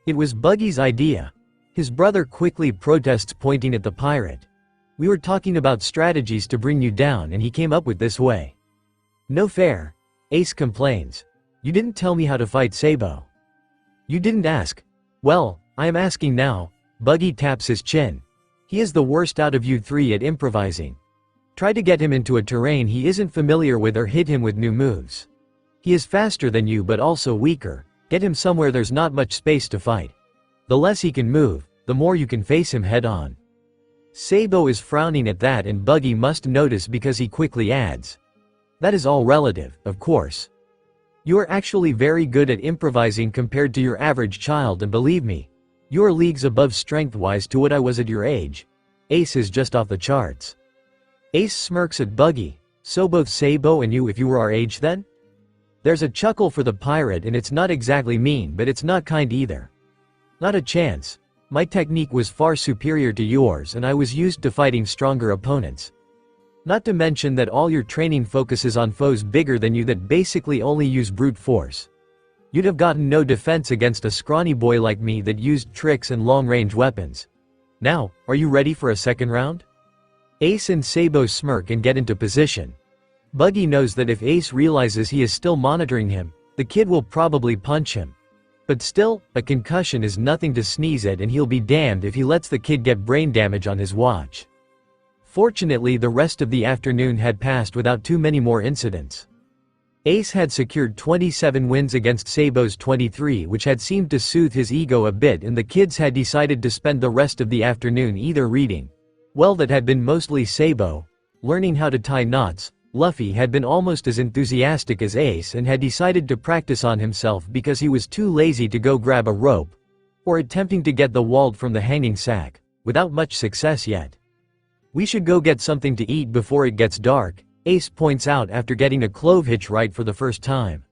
C: It was Buggy's idea. His brother quickly protests, pointing at the pirate. We were talking about strategies to bring you down and he came up with this way. No fair. Ace complains. You didn't tell me how to fight Sabo. You didn't ask. Well, I am asking now. Buggy taps his chin. He is the worst out of you 3 at improvising. Try to get him into a terrain he isn't familiar with or hit him with new moves. He is faster than you but also weaker. Get him somewhere there's not much space to fight. The less he can move, the more you can face him head on. Sabo is frowning at that and Buggy must notice because he quickly adds. That is all relative, of course. You are actually very good at improvising compared to your average child, and believe me, you are leagues above strength-wise to what I was at your age. Ace is just off the charts. Ace smirks at Buggy. So both Sabo and you if you were our age then? There's a chuckle for the pirate and it's not exactly mean but it's not kind either. Not a chance. My technique was far superior to yours and I was used to fighting stronger opponents. Not to mention that all your training focuses on foes bigger than you that basically only use brute force. You'd have gotten no defense against a scrawny boy like me that used tricks and long-range weapons. Now, are you ready for a second round? Ace and Sabo smirk and get into position. Buggy knows that if Ace realizes he is still monitoring him, the kid will probably punch him. But still, a concussion is nothing to sneeze at, and he'll be damned if he lets the kid get brain damage on his watch. Fortunately, the rest of the afternoon had passed without too many more incidents. Ace had secured 27 wins against Sabo's 23, which had seemed to soothe his ego a bit, and the kids had decided to spend the rest of the afternoon either reading. Well, that had been mostly Sabo. Learning how to tie knots. Luffy had been almost as enthusiastic as Ace and had decided to practice on himself because he was too lazy to go grab a rope. Or attempting to get the wald from the hanging sack, without much success yet. We should go get something to eat before it gets dark, Ace points out after getting a clove hitch right for the first time.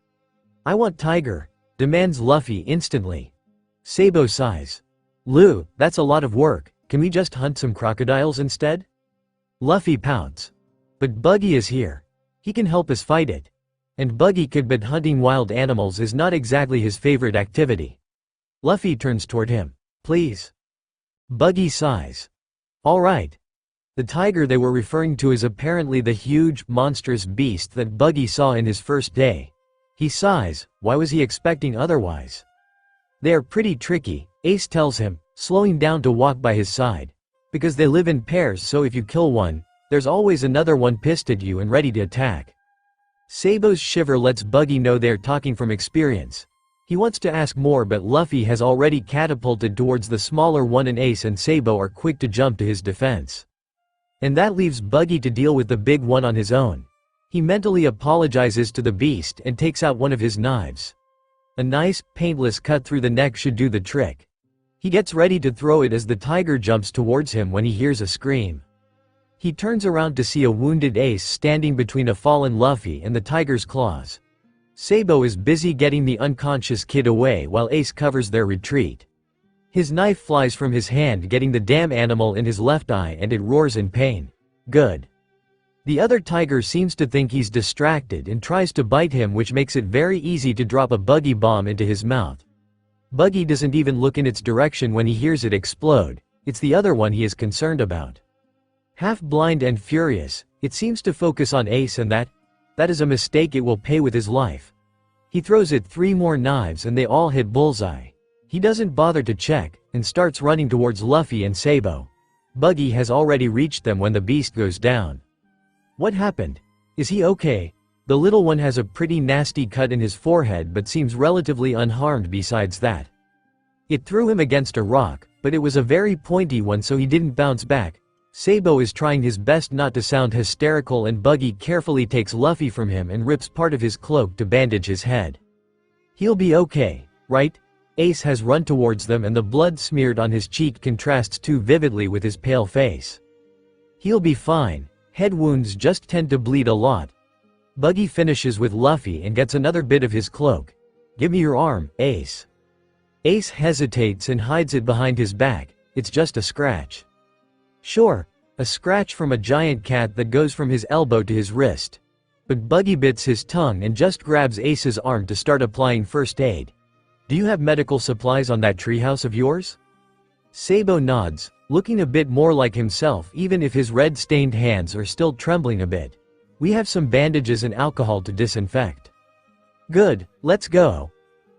C: I want tiger, demands Luffy instantly. Sabo sighs. Lou, that's a lot of work, can we just hunt some crocodiles instead? Luffy pouts. But Buggy is here. He can help us fight it. And Buggy could, but hunting wild animals is not exactly his favorite activity. Luffy turns toward him. Please. Buggy sighs. All right. The tiger they were referring to is apparently the huge, monstrous beast that Buggy saw in his first day. He sighs, why was he expecting otherwise? They are pretty tricky, Ace tells him, slowing down to walk by his side. Because they live in pairs, so if you kill one, there's always another one pissed at you and ready to attack. Sabo's shiver lets Buggy know they're talking from experience. He wants to ask more, but Luffy has already catapulted towards the smaller one, and Ace and Sabo are quick to jump to his defense. And that leaves Buggy to deal with the big one on his own. He mentally apologizes to the beast and takes out one of his knives. A nice, painless cut through the neck should do the trick. He gets ready to throw it as the tiger jumps towards him when he hears a scream. He turns around to see a wounded Ace standing between a fallen Luffy and the tiger's claws. Sabo is busy getting the unconscious kid away while Ace covers their retreat. His knife flies from his hand, getting the damn animal in his left eye, and it roars in pain. Good. The other tiger seems to think he's distracted and tries to bite him, which makes it very easy to drop a Buggy bomb into his mouth. Buggy doesn't even look in its direction when he hears it explode. It's the other one he is concerned about. Half blind and furious, it seems to focus on Ace, and that is a mistake it will pay with his life. He throws it 3 more knives and they all hit bullseye. He doesn't bother to check, and starts running towards Luffy and Sabo. Buggy has already reached them when the beast goes down. What happened? Is he okay? The little one has a pretty nasty cut in his forehead but seems relatively unharmed besides that. It threw him against a rock, but it was a very pointy one, so he didn't bounce back. Sabo is trying his best not to sound hysterical, and Buggy carefully takes Luffy from him and rips part of his cloak to bandage his head. He'll be okay, right? Ace has run towards them, and the blood smeared on his cheek contrasts too vividly with his pale face. He'll be fine. Head wounds just tend to bleed a lot. Buggy finishes with Luffy and gets another bit of his cloak. Give me your arm, Ace. Ace hesitates and hides it behind his back. It's just a scratch. Sure, a scratch from a giant cat that goes from his elbow to his wrist. But Buggy bits his tongue and just grabs Ace's arm to start applying first aid. Do you have medical supplies on that treehouse of yours? Sabo nods, looking a bit more like himself even if his red-stained hands are still trembling a bit. We have some bandages and alcohol to disinfect. Good, let's go.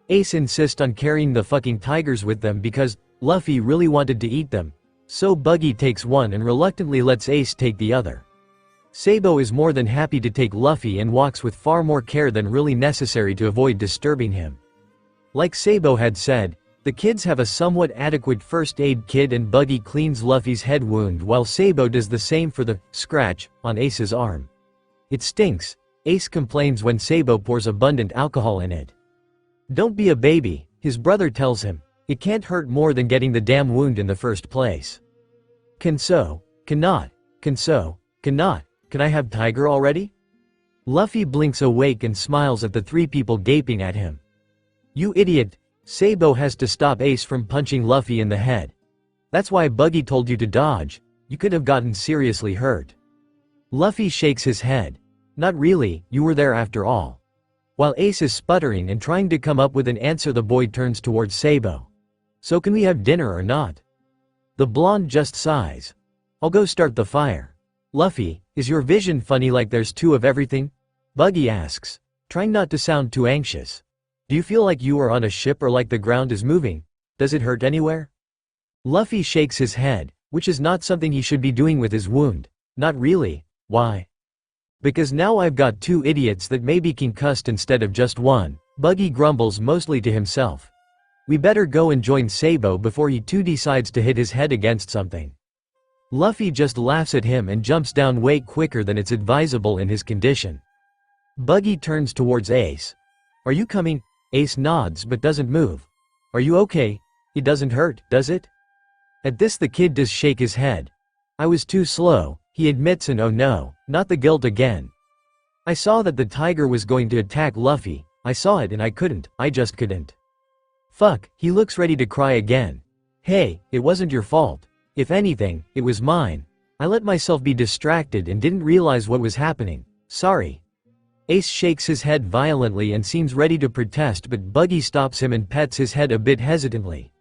C: Ace insists on carrying the fucking tigers with them because Luffy really wanted to eat them. So Buggy takes one and reluctantly lets Ace take the other. Sabo is more than happy to take Luffy and walks with far more care than really necessary to avoid disturbing him. Like Sabo had said, the kids have a somewhat adequate first aid kit, and Buggy cleans Luffy's head wound while Sabo does the same for the scratch on Ace's arm. It stinks, Ace complains when Sabo pours abundant alcohol in it. Don't be a baby, his brother tells him. It can't hurt more than getting the damn wound in the first place. Can I have tiger already? Luffy blinks awake and smiles at the 3 people gaping at him. You idiot, Sabo has to stop Ace from punching Luffy in the head. That's why Buggy told you to dodge, you could have gotten seriously hurt. Luffy shakes his head. Not really, you were there after all. While Ace is sputtering and trying to come up with an answer, the boy turns towards Sabo. So can we have dinner or not? The blonde just sighs. I'll go start the fire. Luffy, is your vision funny like there's two of everything? Buggy asks, trying not to sound too anxious. Do you feel like you are on a ship or like the ground is moving? Does it hurt anywhere? Luffy shakes his head, which is not something he should be doing with his wound. Not really. Why? Because now I've got two idiots that may be concussed instead of just one. Buggy grumbles mostly to himself. We better go and join Sabo before he too decides to hit his head against something. Luffy just laughs at him and jumps down way quicker than it's advisable in his condition. Buggy turns towards Ace. Are you coming? Ace nods but doesn't move. Are you okay? It doesn't hurt, does it? At this the kid does shake his head. I was too slow, he admits, and oh no, not the guilt again. I saw that the tiger was going to attack Luffy. I saw it and I just couldn't. Fuck, he looks ready to cry again. Hey, it wasn't your fault. If anything, it was mine. I let myself be distracted and didn't realize what was happening. Sorry. Ace shakes his head violently and seems ready to protest, but Buggy stops him and pets his head a bit hesitantly.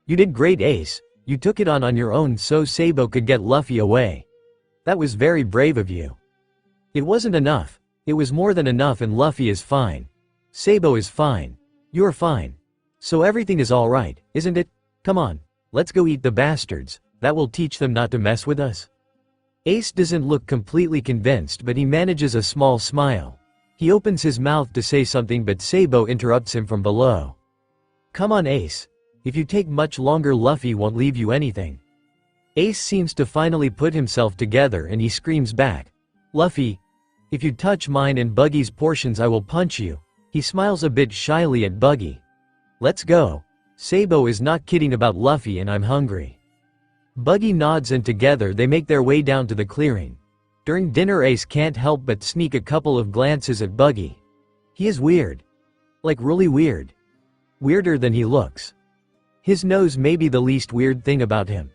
C: You did great, Ace. You took it on your own so Sabo could get Luffy away. That was very brave of you. It wasn't enough. It was more than enough, and Luffy is fine. Sabo is fine. You're fine. So everything is alright, isn't it? Come on, let's go eat the bastards. That will teach them not to mess with us. Ace doesn't look completely convinced, but he manages a small smile. He opens his mouth to say something, but Sabo interrupts him from below. Come on, Ace. If you take much longer, Luffy won't leave you anything. Ace seems to finally put himself together and he screams back. Luffy, if you touch mine and Buggy's portions I will punch you. He smiles a bit shyly at Buggy. Let's go. Sabo is not kidding about Luffy and I'm hungry. Buggy nods and together they make their way down to the clearing. During dinner Ace can't help but sneak a couple of glances at Buggy. He is weird. Like really weird. Weirder than he looks. His nose may be the least weird thing about him.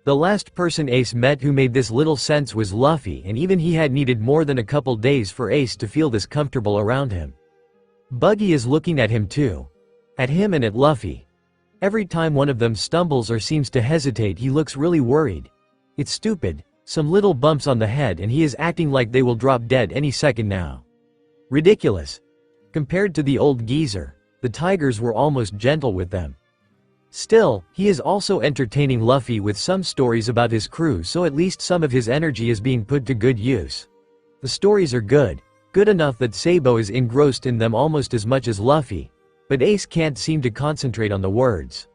C: The last person Ace met who made this little sense was Luffy, and even he had needed more than a couple days for Ace to feel this comfortable around him. Buggy is looking at him too. At him and at Luffy. Every time one of them stumbles or seems to hesitate he looks really worried. It's stupid, some little bumps on the head and he is acting like they will drop dead any second now. Ridiculous. Compared to the old geezer, the tigers were almost gentle with them. Still, he is also entertaining Luffy with some stories about his crew, so at least some of his energy is being put to good use. The stories are good enough that Sabo is engrossed in them almost as much as Luffy. But Ace can't seem to concentrate on the words.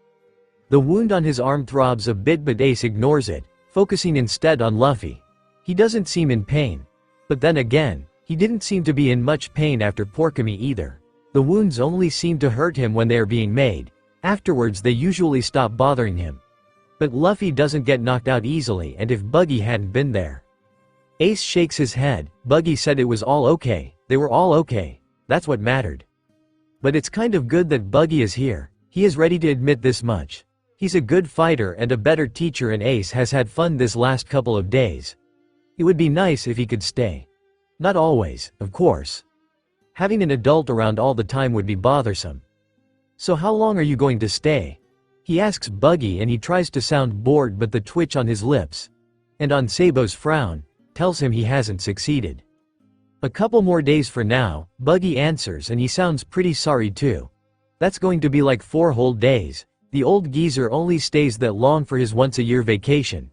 C: The wound on his arm throbs a bit but Ace ignores it, focusing instead on Luffy. He doesn't seem in pain. But then again, he didn't seem to be in much pain after Porkami either. The wounds only seem to hurt him when they are being made. Afterwards they usually stop bothering him. But Luffy doesn't get knocked out easily, and if Buggy hadn't been there. Ace shakes his head. Buggy said it was all okay. They were all okay. That's what mattered. But it's kind of good that Buggy is here. He is ready to admit this much. He's a good fighter and a better teacher, and Ace has had fun this last couple of days. It would be nice if he could stay. Not always, of course. Having an adult around all the time would be bothersome. So how long are you going to stay? He asks Buggy and he tries to sound bored, but the twitch on his lips and on Sabo's frown tells him he hasn't succeeded. A couple more days for now, Buggy answers, and he sounds pretty sorry too. That's going to be like 4 whole days. The old geezer only stays that long for his once-a-year vacation.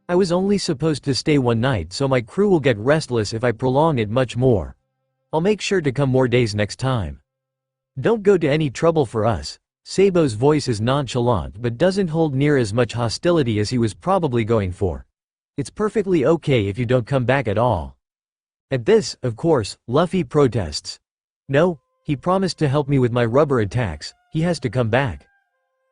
C: I was only supposed to stay 1 night, so my crew will get restless if I prolong it much more. I'll make sure to come more days next time. Don't go to any trouble for us. Sabo's voice is nonchalant but doesn't hold near as much hostility as he was probably going for. It's perfectly okay if you don't come back at all. At this, of course, Luffy protests. No, he promised to help me with my rubber attacks, he has to come back.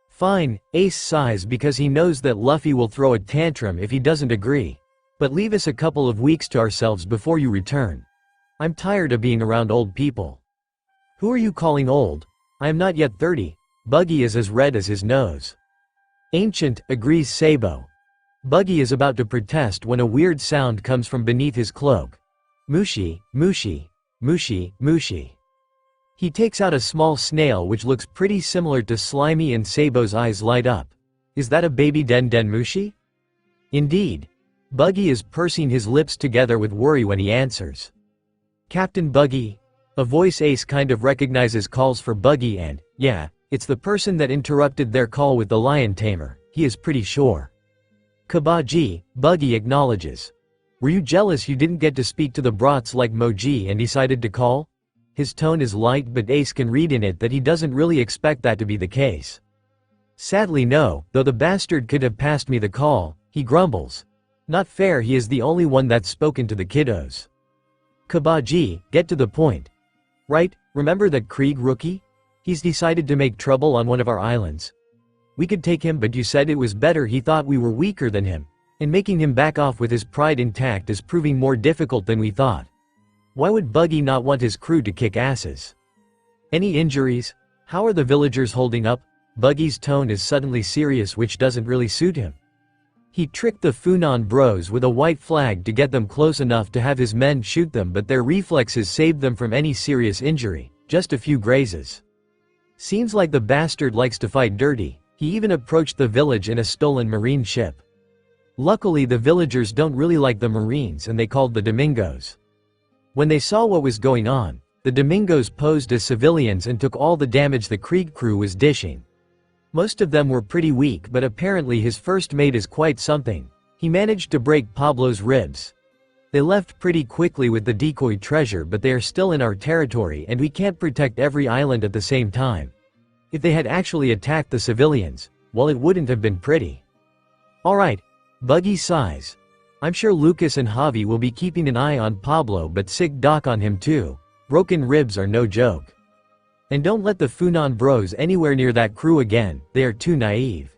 C: Fine, Ace sighs because he knows that Luffy will throw a tantrum if he doesn't agree. But leave us a couple of weeks to ourselves before you return. I'm tired of being around old people. Who are you calling old? I am not yet 30. Buggy is as red as his nose. Ancient, agrees Sabo. Buggy is about to protest when a weird sound comes from beneath his cloak. Mushi, mushi, mushi, mushi. He takes out a small snail which looks pretty similar to Slimy, and Sabo's eyes light up. Is that a baby Den Den Mushi? Indeed. Buggy is pursing his lips together with worry when he answers. Captain Buggy. A voice Ace kind of recognizes calls for Buggy, and, yeah, it's the person that interrupted their call with the lion tamer, he is pretty sure. Kabaji, Buggy acknowledges. Were you jealous you didn't get to speak to the brats like Moji and decided to call? His tone is light, but Ace can read in it that he doesn't really expect that to be the case. Sadly no, though the bastard could have passed me the call, he grumbles. Not fair, he is the only one that's spoken to the kiddos. Kabaji, get to the point. Right, remember that Krieg rookie? He's decided to make trouble on one of our islands. We could take him, but you said it was better, he thought we were weaker than him. And making him back off with his pride intact is proving more difficult than we thought. Why would Buggy not want his crew to kick asses? Any injuries? How are the villagers holding up? Buggy's tone is suddenly serious, which doesn't really suit him. He tricked the Funan bros with a white flag to get them close enough to have his men shoot them, but their reflexes saved them from any serious injury, just a few grazes. Seems like the bastard likes to fight dirty. He even approached the village in a stolen marine ship. Luckily the villagers don't really like the Marines and they called the Domingos. When they saw what was going on, the Domingos posed as civilians and took all the damage the Krieg crew was dishing. Most of them were pretty weak, but apparently his first mate is quite something. He managed to break Pablo's ribs. They left pretty quickly with the decoy treasure, but they are still in our territory and we can't protect every island at the same time. If they had actually attacked the civilians, well, it wouldn't have been pretty. Alright. Buggy sighs. I'm sure Lucas and Javi will be keeping an eye on Pablo, but sick doc on him too. Broken ribs are no joke. And don't let the Funan bros anywhere near that crew again, they are too naive.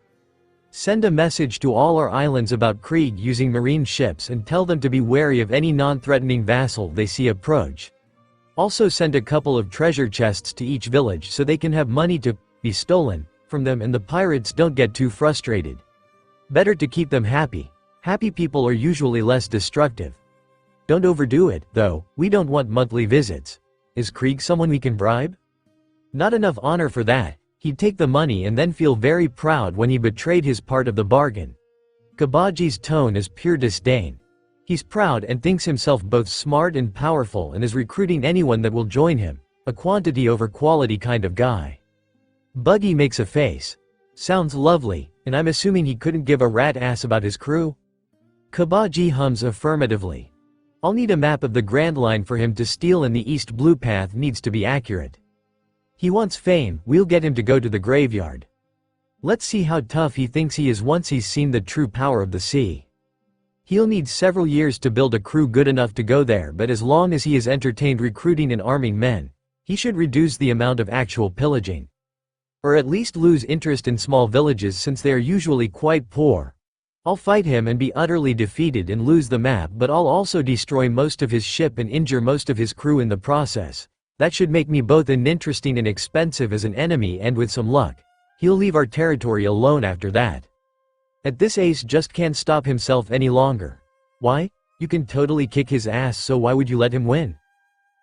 C: Send a message to all our islands about Krieg using marine ships and tell them to be wary of any non-threatening vassal they see approach. Also send a couple of treasure chests to each village so they can have money to be stolen from them and the pirates don't get too frustrated. Better to keep them happy. Happy people are usually less destructive. Don't overdo it, though, we don't want monthly visits. Is Krieg someone we can bribe? Not enough honor for that. He'd take the money and then feel very proud when he betrayed his part of the bargain. Kabaji's tone is pure disdain. He's proud and thinks himself both smart and powerful and is recruiting anyone that will join him, a quantity over quality kind of guy. Buggy makes a face. Sounds lovely, and I'm assuming he couldn't give a rat ass about his crew? Kabaji hums affirmatively. I'll need a map of the Grand Line for him to steal, and the East Blue path needs to be accurate. He wants fame, we'll get him to go to the graveyard. Let's see how tough he thinks he is once he's seen the true power of the sea. He'll need several years to build a crew good enough to go there, but as long as he is entertained recruiting and arming men, he should reduce the amount of actual pillaging. Or at least lose interest in small villages since they are usually quite poor. I'll fight him and be utterly defeated and lose the map, but I'll also destroy most of his ship and injure most of his crew in the process. That should make me both uninteresting and expensive as an enemy, and with some luck, he'll leave our territory alone after that. At this, Ace just can't stop himself any longer. Why? You can totally kick his ass, so why would you let him win?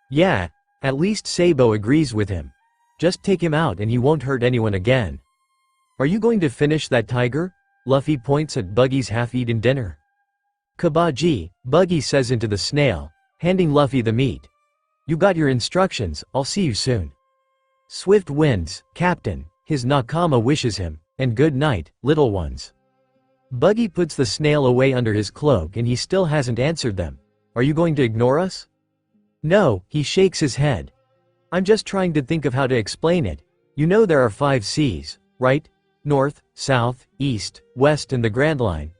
C: Yeah, at least Sabo agrees with him. Just take him out and he won't hurt anyone again. Are you going to finish that tiger? Luffy points at Buggy's half-eaten dinner. Kabaji, Buggy says into the snail, handing Luffy the meat. You got your instructions, I'll see you soon. Swift winds, Captain, his Nakama wishes him, and good night, little ones. Buggy puts the snail away under his cloak and he still hasn't answered them. Are you going to ignore us? No, he shakes his head. I'm just trying to think of how to explain it. You know there are 5 seas, right? North, South, East, West and the Grand Line.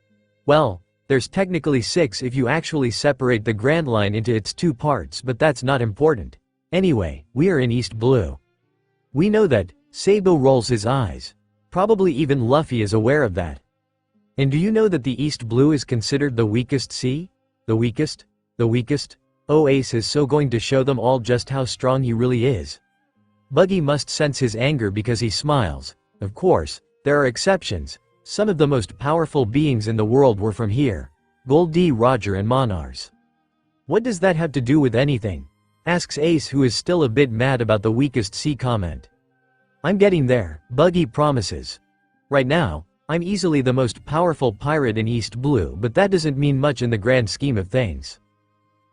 C: Well, there's technically 6 if you actually separate the Grand Line into its 2 parts, but that's not important. Anyway, we are in East Blue. We know that. Sabo rolls his eyes. Probably even Luffy is aware of that. And do you know that the East Blue is considered the weakest sea? The weakest? The weakest? Oh, Ace is so going to show them all just how strong he really is. Buggy must sense his anger because he smiles. Of course, there are exceptions. Some of the most powerful beings in the world were from here. Gold D, Roger and Monars. What does that have to do with anything? Asks Ace, who is still a bit mad about the weakest sea comment. I'm getting there, Buggy promises. Right now, I'm easily the most powerful pirate in East Blue, but that doesn't mean much in the grand scheme of things.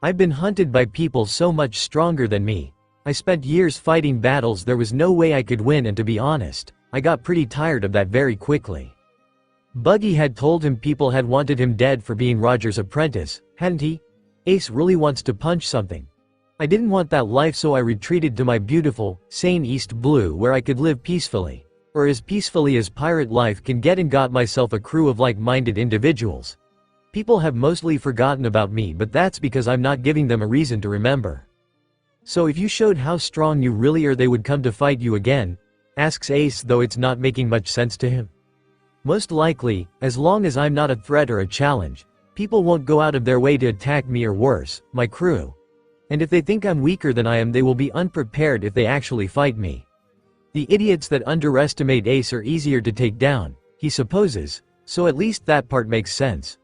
C: I've been hunted by people so much stronger than me. I spent years fighting battles there was no way I could win, and to be honest, I got pretty tired of that very quickly. Buggy had told him people had wanted him dead for being Roger's apprentice, hadn't he? Ace really wants to punch something. I didn't want that life, so I retreated to my beautiful, sane East Blue where I could live peacefully. Or as peacefully as pirate life can get, and got myself a crew of like-minded individuals. People have mostly forgotten about me, but that's because I'm not giving them a reason to remember. So if you showed how strong you really are, they would come to fight you again? Asks Ace, though it's not making much sense to him. Most likely, as long as I'm not a threat or a challenge, people won't go out of their way to attack me, or worse, my crew. And if they think I'm weaker than I am, they will be unprepared if they actually fight me. The idiots that underestimate Ace are easier to take down, he supposes, so at least that part makes sense.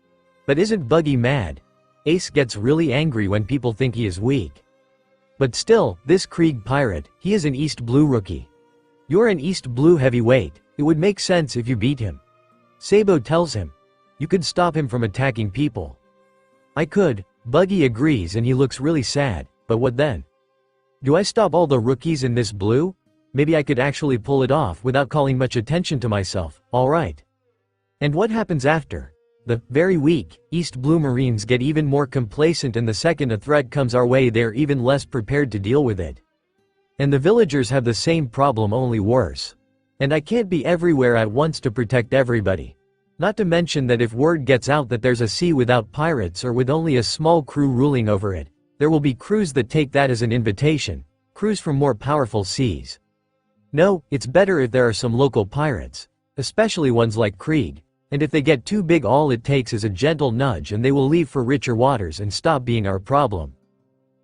C: But isn't Buggy mad? Ace gets really angry when people think he is weak. But still, this Krieg pirate, he is an East Blue rookie. You're an East Blue heavyweight, it would make sense if you beat him. Sabo tells him. You could stop him from attacking people. I could, Buggy agrees, and he looks really sad, but what then? Do I stop all the rookies in this blue? Maybe I could actually pull it off without calling much attention to myself, alright. And what happens after? The very weak East Blue Marines get even more complacent, and the second a threat comes our way, they're even less prepared to deal with it. And the villagers have the same problem, only worse. And I can't be everywhere at once to protect everybody. Not to mention that if word gets out that there's a sea without pirates, or with only a small crew ruling over it, there will be crews that take that as an invitation, crews from more powerful seas. No, it's better if there are some local pirates, especially ones like Krieg, and if they get too big, all it takes is a gentle nudge and they will leave for richer waters and stop being our problem.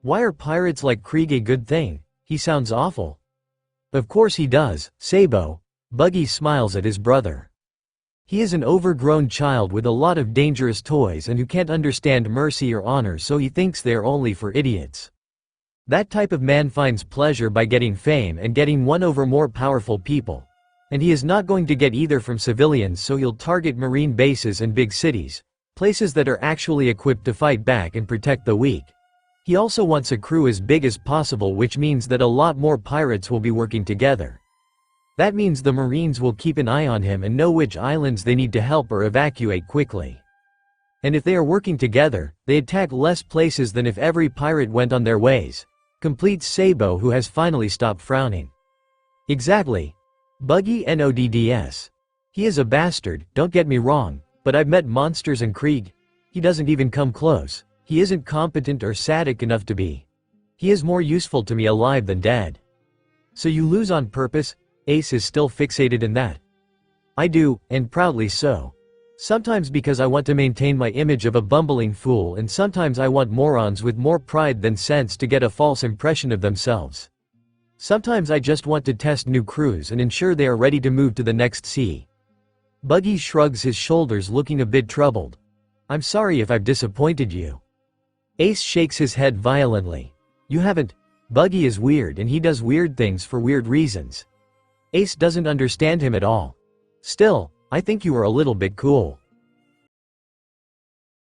C: Why are pirates like Krieg a good thing? He sounds awful. Of course he does, Sabo. Buggy smiles at his brother. He is an overgrown child with a lot of dangerous toys and who can't understand mercy or honor, so he thinks they are only for idiots. That type of man finds pleasure by getting fame and getting one over more powerful people. And he is not going to get either from civilians, so he'll target marine bases and big cities, places that are actually equipped to fight back and protect the weak. He also wants a crew as big as possible, which means that a lot more pirates will be working together. That means the Marines will keep an eye on him and know which islands they need to help or evacuate quickly. And if they are working together, they attack less places than if every pirate went on their ways. Completes Sabo, who has finally stopped frowning. Exactly. Buggy Nodds. He is a bastard, don't get me wrong, but I've met monsters and Krieg. He doesn't even come close. He isn't competent or sadic enough to be. He is more useful to me alive than dead. So you lose on purpose? Ace is still fixated in that. I do, and proudly so. Sometimes because I want to maintain my image of a bumbling fool, and sometimes I want morons with more pride than sense to get a false impression of themselves. Sometimes I just want to test new crews and ensure they are ready to move to the next sea. Buggy shrugs his shoulders, looking a bit troubled. I'm sorry if I've disappointed you. Ace shakes his head violently. You haven't. Buggy is weird and he does weird things for weird reasons. Ace doesn't understand him at all. Still, I think you are a little bit cool.